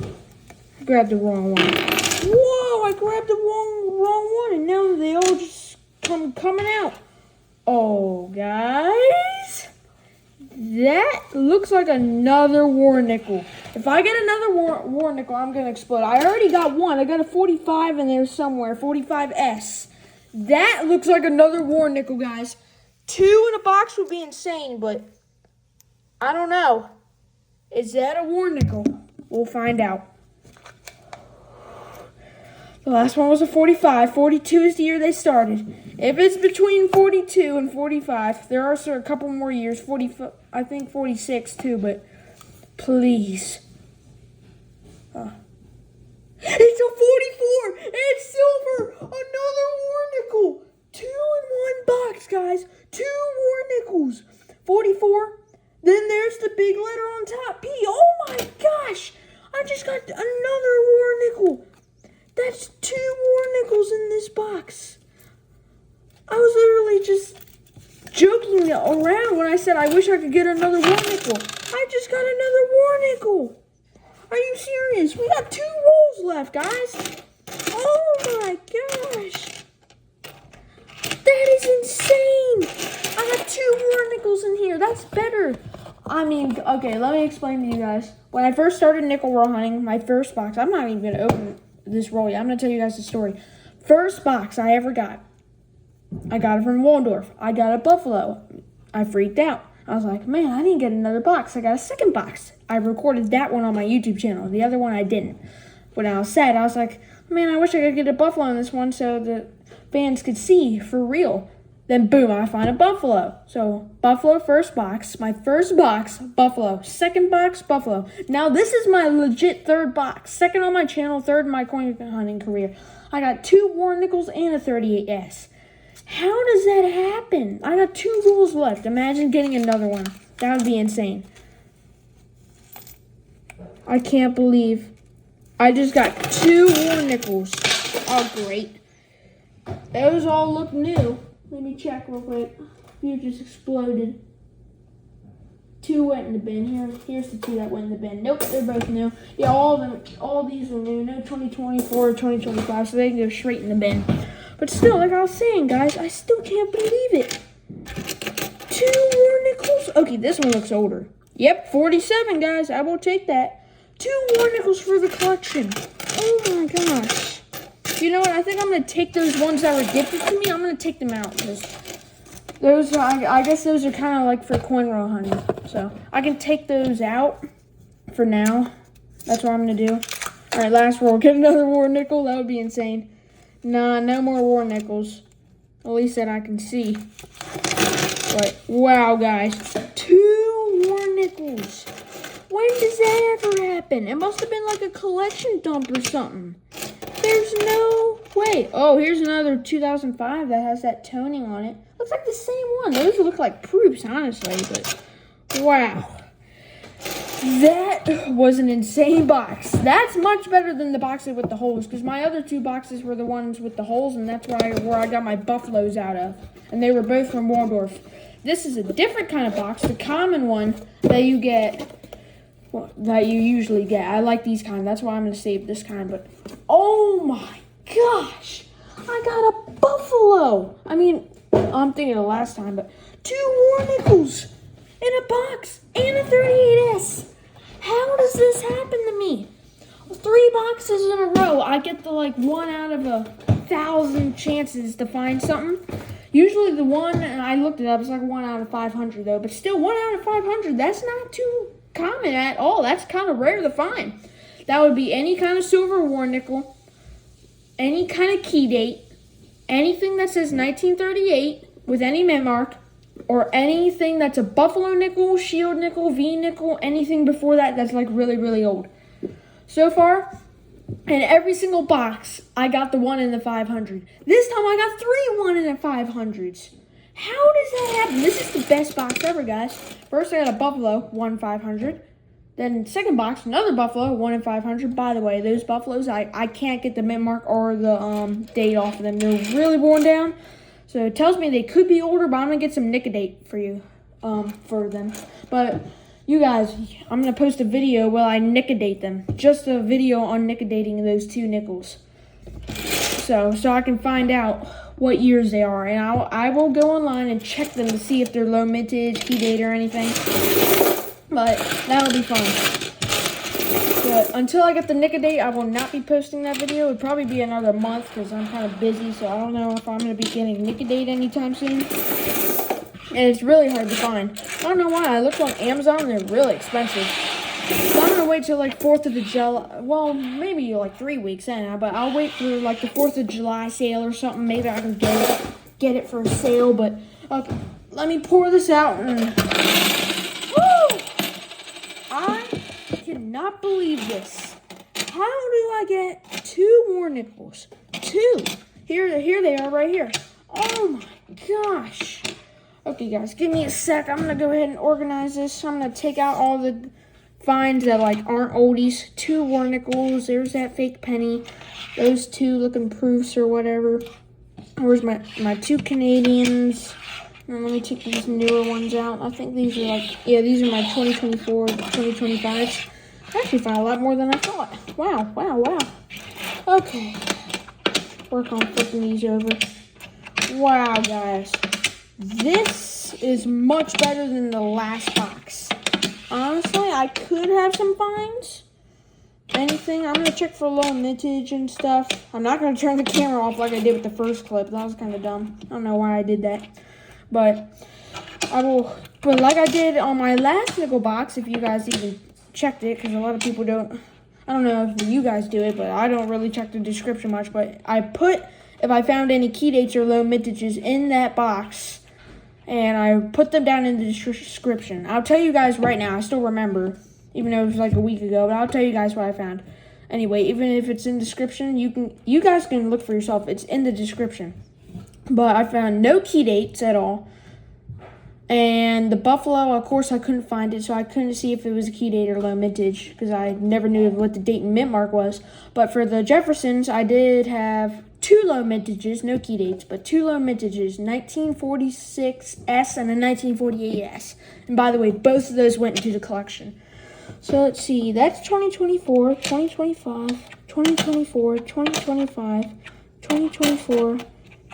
I grabbed the wrong one. Whoa, I grabbed the wrong one, and now they all just coming out. Oh, guys, that looks like another war nickel. If I get another war nickel, I'm gonna explode. I already got one. I got a 45 in there somewhere, 45S. That looks like another war nickel, guys. 2 in a box would be insane, but I don't know. Is that a war nickel? We'll find out. The last one was a 45. 42 is the year they started. If it's between 42 and 45, there are a couple more years. 40, I think 46 too, but please. It's a 44! It's silver! Another war nickel! 2 in 1 box, guys. 2 war nickels. 44. Then there's the big letter on top, P. Oh my gosh! I just got another war nickel. That's 2 war nickels in this box. I was literally just joking around when I said I wish I could get another war nickel. I just got another war nickel. Are you serious? We got 2 rolls left, guys. Oh my gosh. That is insane. I got 2 war nickels in here. That's better. I mean, okay, let me explain to you guys. When I first started nickel roll hunting, my first box, I'm not even going to open this roll yet. I'm going to tell you guys the story. First box I ever got, I got it from Waldorf. I got a Buffalo. I freaked out. I was like, man, I didn't get another box. I got a second box. I recorded that one on my YouTube channel. The other one I didn't. When I was sad, I was like, man, I wish I could get a Buffalo in this one so the fans could see for real. Then boom, I find a Buffalo. So Buffalo first box, my first box, Buffalo. Second box, Buffalo. Now this is my legit 3rd box. 2nd on my channel, 3rd in my coin hunting career. I got 2 war nickels and a 38S. How does that happen? I got 2 rolls left. Imagine getting another one. That would be insane. I can't believe I just got 2 war nickels. Oh, great. Those all look new. Let me check real quick. You just exploded. 2 went in the bin. Here's the 2 that went in the bin. Nope, they're both new. Yeah, all these are new. No 2024 or 2025, so they can go straight in the bin. But still, like I was saying, guys, I still can't believe it. 2 Okay, this one looks older. Yep, 47, guys. I will take that. 2 war nickels for the collection. Oh my gosh. You know what? I think I'm going to take those ones that were gifted to me. I'm going to take them out. Because those, I guess those are kind of like for coin roll hunting. So I can take those out for now. That's what I'm going to do. All right, last roll. Get another war nickel. That would be insane. Nah, no more war nickels. At least that I can see. But, wow, guys. 2 war nickels. When does that ever happen? It must have been like a collection dump or something. There's no way. Oh, here's another 2005 that has that toning on it. Looks like the same one. Those look like proofs, honestly. But, wow. That was an insane box. That's much better than the boxes with the holes, because my other 2 boxes were the ones with the holes, and that's where I got my buffaloes out of. And they were both from Waldorf. This is a different kind of box, the common one that you get, well, that you usually get. I like these kind. That's why I'm going to save this kind. But, oh my gosh, I got a buffalo. I mean, I'm thinking the last time, but 2 war nickels in a box and a 38S. How does this happen to me? 3 boxes in a row. I get the 1 out of 1,000 chances to find something. Usually the one, and I looked it up, it's like 1 out of 500 though. But still, 1 out of 500, that's not too common at all. That's kind of rare to find. That would be any kind of silver war nickel, any kind of key date, anything that says 1938 with any mint mark, or anything that's a buffalo nickel, shield nickel, V nickel, anything before that that's like really, really old. So far, in every single box, I got the 1 in the 500. This time I got 3 1 in the 500s. How does that happen? This is the best box ever, guys. First, I got a buffalo, 1 500. Then second box, another buffalo, 1 in 500. By the way, those buffaloes, I can't get the mint mark or the date off of them. They're really worn down. So it tells me they could be older, but I'm going to get some Nicodate for you, for them. But you guys, I'm going to post a video while I Nicodate them. Just a video on Nicodating those 2 nickels. So I can find out what years they are. And I will go online and check them to see if they're low mintage, key date, or anything. But that'll be fun. But until I get the Nicodate, I will not be posting that video. It'll probably be another month because I'm kind of busy. So I don't know if I'm going to be getting Nicodate anytime soon. And it's really hard to find. I don't know why. I looked on Amazon and they're really expensive. So I'm going to wait till like 4th of July. Well, maybe like 3 weeks in. But I'll wait for like the 4th of July sale or something. Maybe I can get it for a sale. But okay, let me pour this out. And woo! I cannot believe this. How do I get 2 more nickels? 2. Here they are right here. Oh my gosh. Okay, guys, give me a sec. I'm going to go ahead and organize this. I'm going to take out all the finds that, like, aren't oldies. 2 war nickels. There's that fake penny. Those 2 looking proofs or whatever. Where's my 2 Canadians? And let me take these newer ones out. I think these are, like, yeah, these are my 2024, 2025s. I actually found a lot more than I thought. Wow, wow, wow. Okay. Work on flipping these over. Wow, guys. This is much better than the last box. Honestly, I could have some finds. Anything. I'm going to check for low mintage and stuff. I'm not going to turn the camera off like I did with the first clip. That was kind of dumb. I don't know why I did that. But I will. But like I did on my last nickel box, if you guys even checked it, because a lot of people don't. I don't know if you guys do it, but I don't really check the description much. But I put, if I found any key dates or low mintages in that box, and I put them down in the description. I'll tell you guys right now. I still remember, even though it was like a week ago. But I'll tell you guys what I found. Anyway, even if it's in the description, you guys can look for yourself. It's in the description. But I found no key dates at all. And the buffalo, of course, I couldn't find it, so I couldn't see if it was a key date or low mintage, because I never knew what the date and mint mark was. But for the Jeffersons, I did have 2 low mintages, no key dates, but 2 low mintages, 1946S and a 1948S. And by the way, both of those went into the collection. So let's see, that's 2024, 2025, 2024, 2025, 2024,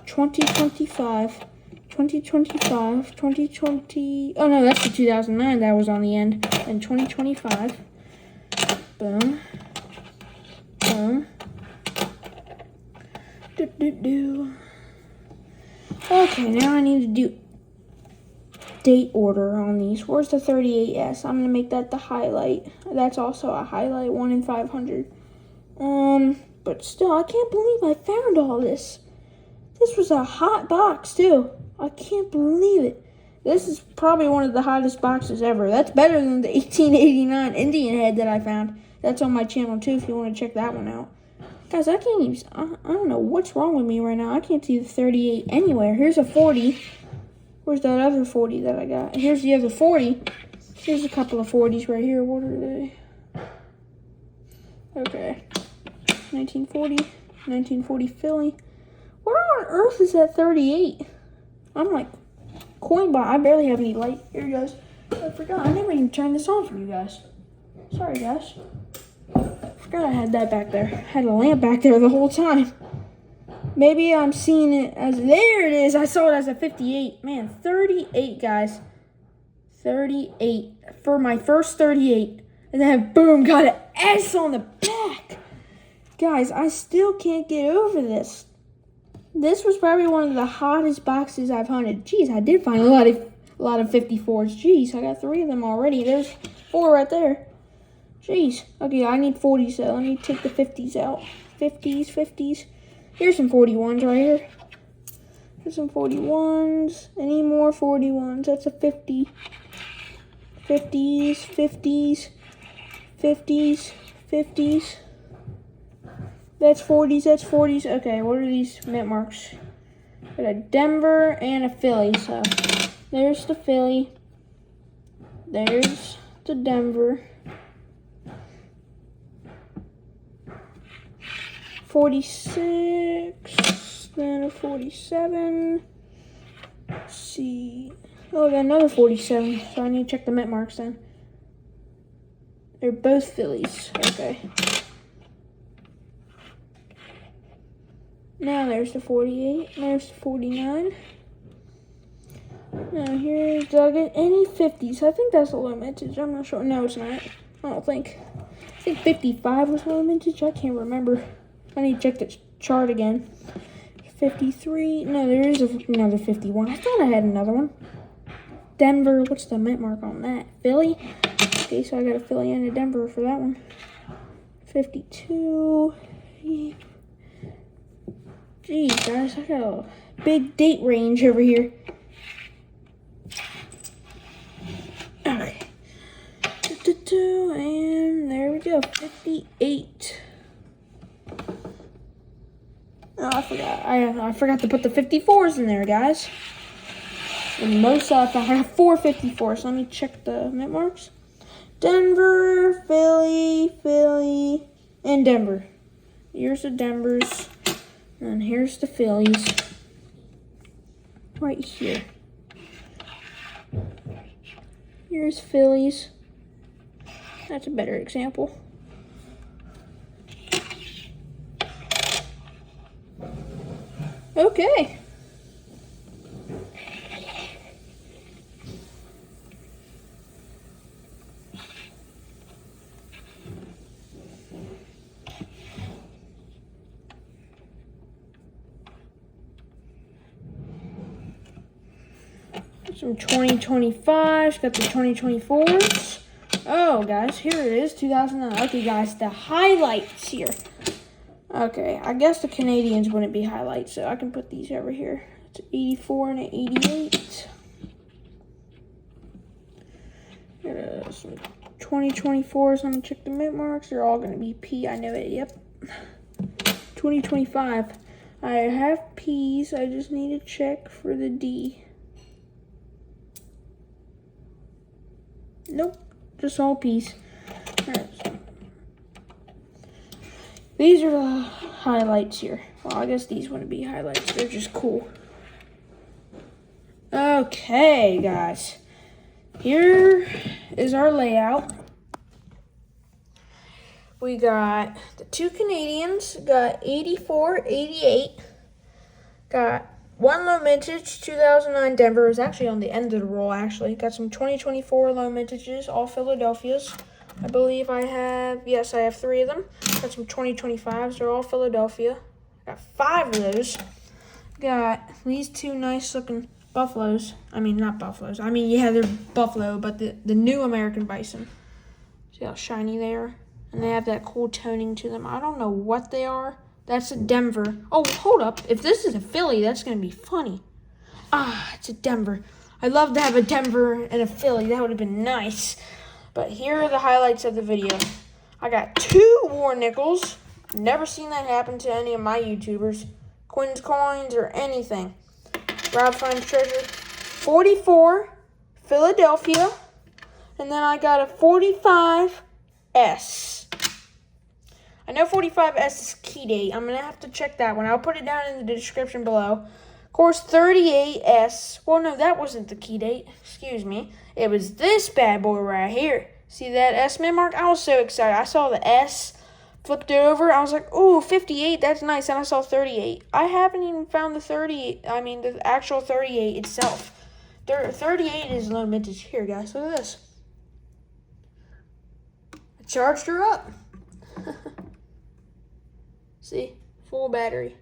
2025, 2025, 2020. Oh no, that's the 2009 that was on the end. And 2025. Boom. Boom. Do. Okay, now I need to do date order on these. Where's the 38S? I'm gonna make that the highlight. That's also a highlight, 1 in 500. But still, I can't believe I found all this. This was a hot box too. I can't believe it. This is probably one of the hottest boxes ever. That's better than the 1889 Indian head that I found. That's on my channel too if you want to check that one out. Guys, I can't even, I don't know what's wrong with me right now. I can't see the 38 anywhere. Here's a 40. Where's that other 40 that I got? Here's the other 40. Here's a couple of 40s right here. What are they? Okay. 1940 Philly. Where on earth is that 38? I'm like, coin bot. I barely have any light. Here it goes. I forgot. I never even turned this on for you guys. Sorry, guys. Forgot I had that back there. Had a lamp back there the whole time. Maybe I'm seeing it as, there it is. I saw it as a 58. Man, 38, guys. 38 for my first 38. And then boom, got an S on the back. Guys, I still can't get over this. This was probably one of the hottest boxes I've hunted. Jeez, I did find a lot of 54s. Jeez, I got 3 of them already. There's 4 right there. Jeez. Okay, I need 40s, so let me take the 50s out. 50s. Here's some 41s right here. Here's some 41s. Any more 41s? That's a 50. 50s. That's 40s. Okay, what are these mint marks? Got a Denver and a Philly. So there's the Philly. There's the Denver. 46, then a 47. Let's see. Oh, I got another 47. So I need to check the mint marks then. They're both Phillies. Okay. Now there's the 48. There's the 49. Now here's, did I get any 50s? I think that's a low mintage. I'm not sure. No, it's not. I don't think. I think 55 was low mintage. I can't remember. I need to check the chart again. 53. No, there is another 51. I thought I had another one. Denver. What's the mint mark on that? Philly? Okay, so I got a Philly and a Denver for that one. 52. Jeez, guys, I got a big date range over here. Okay. And there we go. 58. Oh, I forgot. I forgot to put the 54s in there, guys. And most I have 4 54s. So let me check the mint marks. Denver, Philly, and Denver. Here's the Denvers. And here's the Phillies. Right here. Here's Phillies. That's a better example. Okay. Some 2025s, got the 2024s. Oh, guys, here it is, 2009. Okay, guys, the highlights here. Okay, I guess the Canadians wouldn't be highlights, so I can put these over here. It's 84 and an 88. Some 2024s. Let me check the mint marks. They're all going to be P. I know it. Yep. 2025. I have P's. I just need to check for the D. Nope. Just all P's. Alright. These are the highlights here. Well, I guess these wouldn't be highlights. They're just cool. Okay, guys. Here is our layout. We got the 2 Canadians, got 84, 88, got one low mintage, 2009 Denver. Is actually on the end of the roll, actually. Got some 2024 low mintages, all Philadelphias. I believe I have 3 of them. Got some 2025s. They're all Philadelphia. Got 5 of those. Got these 2 nice looking buffaloes. I mean, not buffaloes. I mean, yeah, they're buffalo, but the new American bison. See how shiny they are? And they have that cool toning to them. I don't know what they are. That's a Denver. Oh, hold up. If this is a Philly, that's going to be funny. Ah, it's a Denver. I'd love to have a Denver and a Philly. That would have been nice. But here are the highlights of the video. I got 2 war nickels. Never seen that happen to any of my YouTubers. Quinn's coins or anything. Rob finds treasure. 44, Philadelphia. And then I got a 45S. I know 45S is key date. I'm going to have to check that one. I'll put it down in the description below. Of course, 38S. Well, no, that wasn't the key date. Excuse me. It was this bad boy right here. See that S mint mark? I was so excited. I saw the S, flipped it over. I was like, ooh, 58. That's nice. And I saw 38. I haven't even found the 38. I mean, the actual 38 itself. 38 is low mintage. Here, guys. Look at this. I charged her up. See, full battery.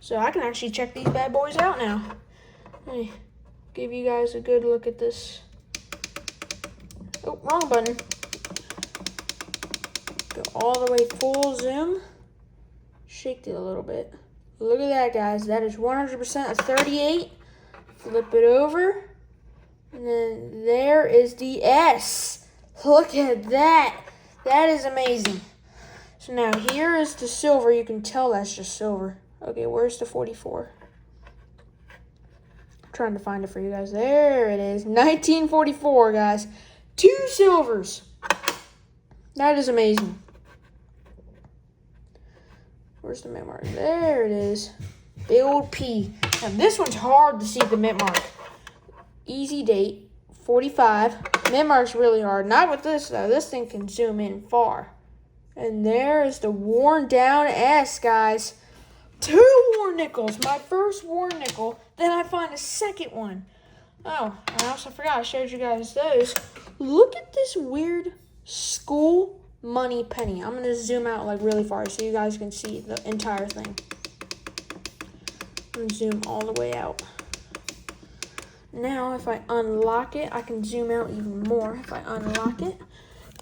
So I can actually check these bad boys out now. Let me give you guys a good look at this. Oh, wrong button. Go all the way full zoom. Shake it a little bit. Look at that, guys. That is 100% a 38. Flip it over. And then there is the S. Look at that. That is amazing. So now here is the silver. You can tell that's just silver. Okay, where's the 44? I'm trying to find it for you guys. There it is. 1944, guys. 2 silvers. That is amazing. Where's the mint mark? There it is. Big old P. Now this one's hard to see the mint mark. Easy date. 45. Mint mark's really hard. Not with this, though. This thing can zoom in far. And there is the worn down S, guys. 2 war nickels. My first war nickel. Then I find a second one. Oh, I also forgot I showed you guys those. Look at this weird school money penny. I'm going to zoom out like really far so you guys can see the entire thing. I'm going to zoom all the way out. Now, if I unlock it, I can zoom out even more if I unlock it.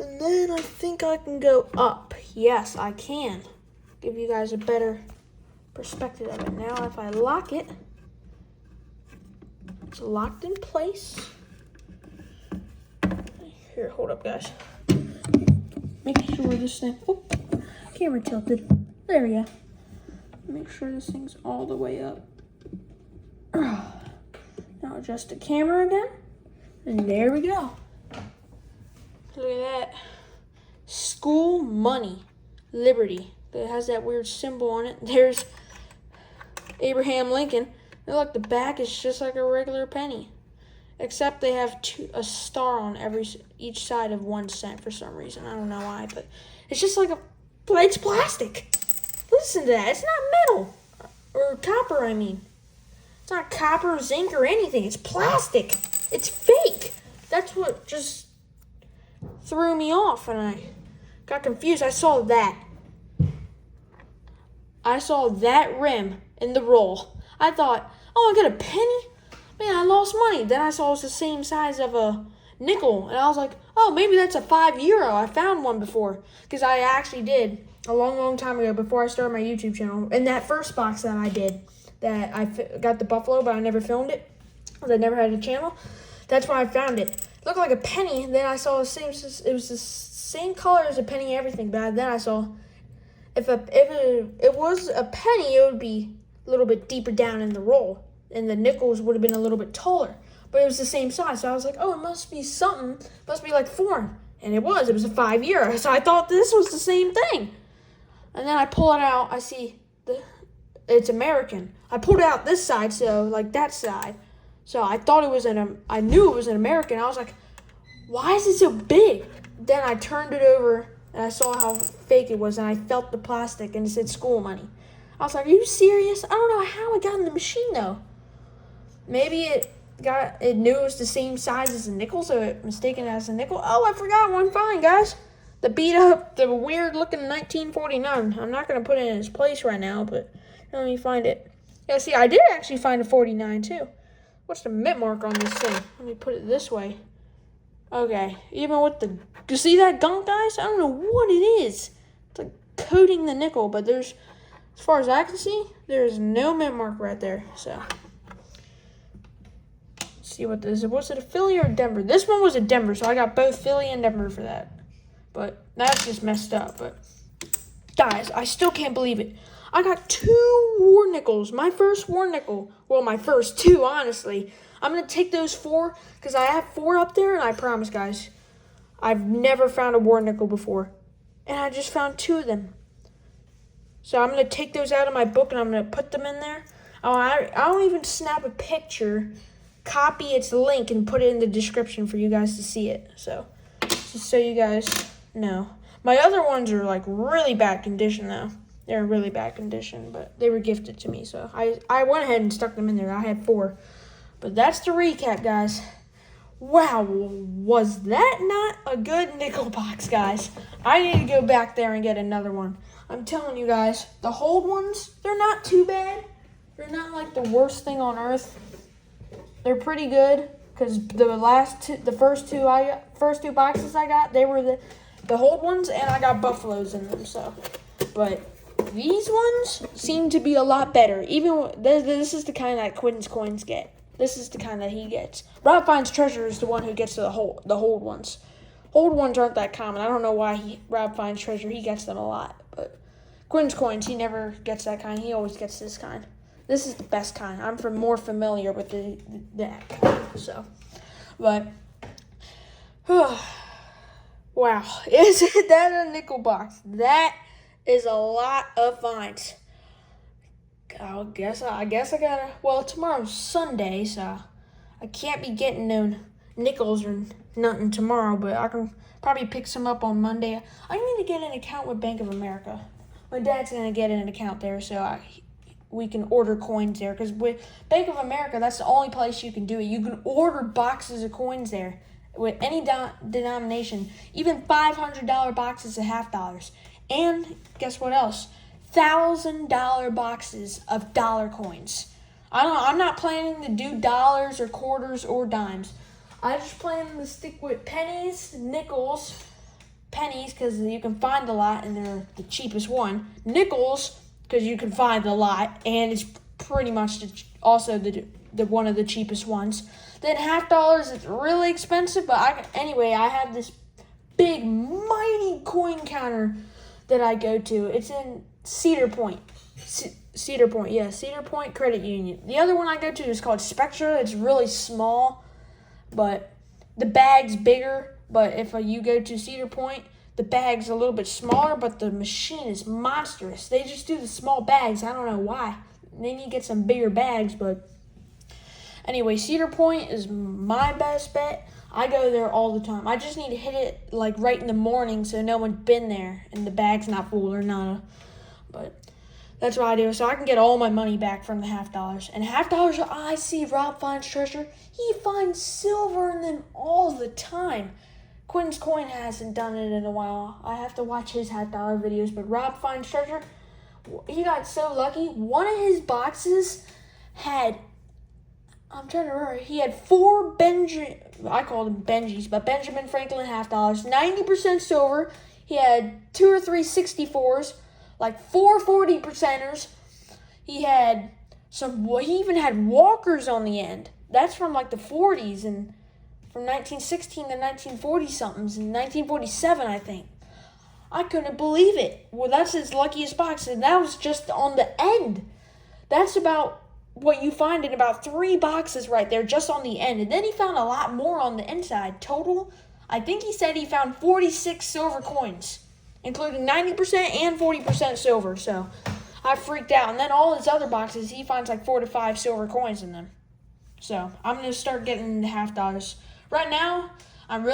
And then I think I can go up. Yes, I can. Give you guys a better perspective of it. Now, if I lock it, it's locked in place. Here, hold up, guys. Make sure this thing... Oh, camera tilted. There we go. Make sure this thing's all the way up. Now adjust the camera again. And there we go. Look at that. School money. Liberty. It has that weird symbol on it. There's Abraham Lincoln. And look, the back is just like a regular penny. Except they have a star on each side of 1 cent for some reason. I don't know why, but it's just like it's plastic. Listen to that. It's not metal. Or copper, I mean. It's not copper, zinc, or anything. It's plastic. It's fake. That's what just threw me off, and I got confused. I saw that. I saw that rim in the roll. I thought, oh, I got a penny? Man, I lost money. Then I saw it was the same size of a nickel, and I was like, oh, maybe that's a €5. I found one before, because I actually did a long, long time ago before I started my YouTube channel. In that first box that I did, that I got the buffalo, but I never filmed it, because I never had a channel. That's where I found it. It looked like a penny. Then I saw the same. It was the same color as a penny, everything. But then I saw if it was a penny, it would be a little bit deeper down in the roll, and the nickels would have been a little bit taller. But it was the same size, so I was like, oh, it must be something. It must be like foreign, and it was. It was a €5. So I thought this was the same thing. And then I pull it out. I see it's American. I pulled it out this side, so like that side. So I thought it was I knew it was an American. I was like, why is it so big? Then I turned it over and I saw how fake it was, and I felt the plastic and it said school money. I was like, are you serious? I don't know how it got in the machine, though. Maybe it knew it was the same size as a nickel, so it mistaken it as a nickel. Oh, I forgot one fine, guys. The beat up, the weird looking 1949. I'm not going to put it in its place right now, but let me find it. Yeah, see, I did actually find a 49, too. What's the mint mark on this thing? Let me put it this way. Okay, even with the, you see that gunk, guys? I don't know what it is. It's like coating the nickel, but there's, as far as I can see, there's no mint mark right there, so. Let's see what this is. Was it a Philly or a Denver? This one was a Denver, so I got both Philly and Denver for that. But that's just messed up, but. Guys, I still can't believe it. I got 2 war nickels. My first war nickel. Well, my first 2, honestly. I'm going to take those 4 because I have 4 up there, and I promise, guys, I've never found a war nickel before. And I just found 2 of them. So I'm going to take those out of my book, and I'm going to put them in there. Oh, I don't even snap a picture, copy its link, and put it in the description for you guys to see it. So, just so you guys know. My other ones are, like, really bad condition, though. They're in really bad condition, but they were gifted to me. So I went ahead and stuck them in there. I had 4. But that's the recap, guys. Wow, was that not a good nickel box, guys? I need to go back there and get another one. I'm telling you guys, the hold ones, they're not too bad. They're not like the worst thing on earth. They're pretty good because the first two boxes I got, they were the hold ones, and I got buffaloes in them. So, but these ones seem to be a lot better. Even this is the kind that Quinn's coins get. This is the kind that he gets. Rob Finds Treasure is the one who gets the hold ones. Hold ones aren't that common. I don't know why Rob Finds Treasure, he gets them a lot. But Quinn's coins, he never gets that kind. He always gets this kind. This is the best kind. I'm more familiar with that kind. So, but, wow. Isn't that a nickel box? That is a lot of finds. I guess I gotta, well, tomorrow's Sunday, so I can't be getting no nickels or nothing tomorrow, but I can probably pick some up on Monday. I need to get an account with Bank of America. My dad's going to get an account there, so we can order coins there, because with Bank of America, that's the only place you can do it. You can order boxes of coins there with any denomination, even $500 boxes of $half. And guess what else? $1,000 boxes of dollar coins. I'm not planning to do dollars or quarters or dimes. I just plan to stick with pennies, nickels, pennies because you can find a lot and they're the cheapest one. Nickels because you can find a lot and it's pretty much also the one of the cheapest ones. Then $half is really expensive, but I have this big mighty coin counter that I go to. It's in Cedar Point. Cedar Point Credit Union. The other one I go to is called Spectra. It's really small, but the bag's bigger. But if you go to Cedar Point, the bag's a little bit smaller, but the machine is monstrous. They just do the small bags. I don't know why. They need to get some bigger bags, but anyway, Cedar Point is my best bet. I go there all the time. I just need to hit it like right in the morning so no one's been there and the bag's not full or nada. But that's what I do, so I can get all my money back from the $half. And $half, I see Rob Finds Treasure. He finds silver in them all the time. Quinn's Coin hasn't done it in a while. I have to watch his $half videos, but Rob Finds Treasure, he got so lucky. One of his boxes had, I'm trying to remember, he had 4 I call them Benjis, but Benjamin Franklin $half, 90% silver. He had 2 or 3 64s. Like 4 40%ers. He had he even had walkers on the end. That's from like the 40s and from 1916 to 1940 somethings in 1947, I think. I couldn't believe it. Well, that's his luckiest box, and that was just on the end. That's about what you find in about 3 boxes right there, just on the end. And then he found a lot more on the inside. Total, I think he said he found 46 silver coins, including 90% and 40% silver. So I freaked out. And then all his other boxes, he finds like 4 to 5 silver coins in them. So I'm going to start getting the $half. Right now, I've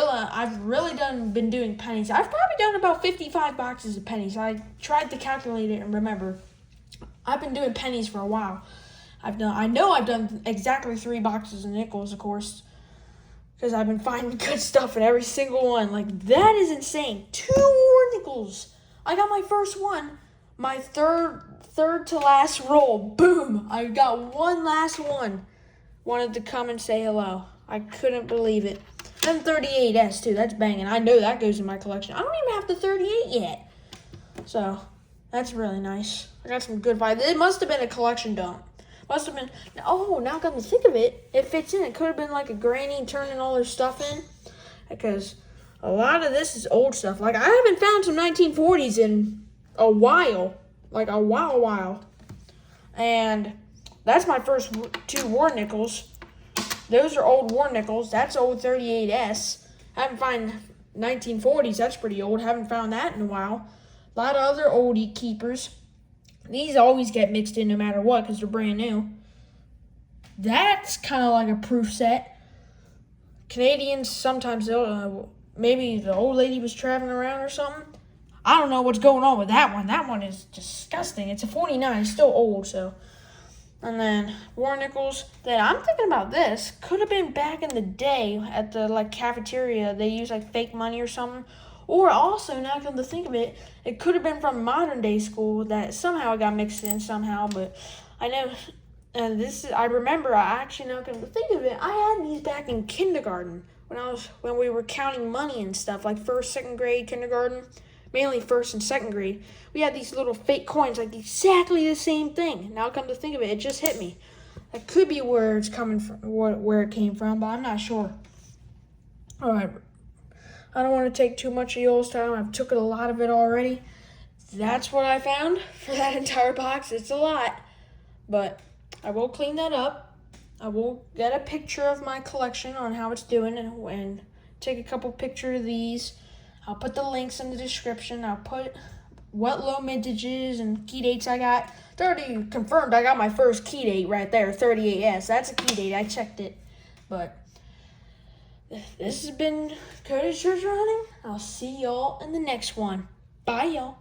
really been doing pennies. I've probably done about 55 boxes of pennies. I tried to calculate it and remember. I've been doing pennies for a while. I know I've done exactly 3 boxes of nickels, of course, because I've been finding good stuff in every single one. Like, that is insane. 2 more nickels. I got my first one. My third to last roll. Boom. I got one last one. Wanted to come and say hello. I couldn't believe it. And 38S, too. That's banging. I know that goes in my collection. I don't even have the 38 yet. So, that's really nice. I got some good vibes. It must have been a collection dump. Must have been. Oh, now come to think of it, it fits in. It could have been like a granny turning all her stuff in. Because a lot of this is old stuff. Like, I haven't found some 1940s in a while. Like, a while. And that's my first 2 war nickels. Those are old war nickels. That's old 38S. Haven't found 1940s. That's pretty old. Haven't found that in a while. A lot of other oldie keepers. These always get mixed in no matter what because they're brand new. That's kind of like a proof set. Canadians, sometimes they'll, maybe the old lady was traveling around or something. I don't know what's going on with that one. That one is disgusting. It's a 49. It's still old, so. And then war nickels. Then I'm thinking about this. Could have been back in the day at the like cafeteria. They use like fake money or something. Or also, now come to think of it, it could have been from modern day school that somehow got mixed in somehow. But I know, I remember, I actually now come to think of it, I had these back in kindergarten when we were counting money and stuff, like 1st, 2nd grade, kindergarten, mainly 1st and 2nd grade. We had these little fake coins, like exactly the same thing. Now come to think of it, it just hit me. That could be where it's coming from, where it came from, but I'm not sure. All right. I don't want to take too much of y'all's time. I've took a lot of it already. That's what I found for that entire box. It's a lot. But I will clean that up. I will get a picture of my collection on how it's doing and take a couple pictures of these. I'll put the links in the description. I'll put what low mintages and key dates I got. It's already confirmed I got my first key date right there, 38S. That's a key date. I checked it. But this has been Cody's Treasure Hunting. I'll see y'all in the next one. Bye, y'all.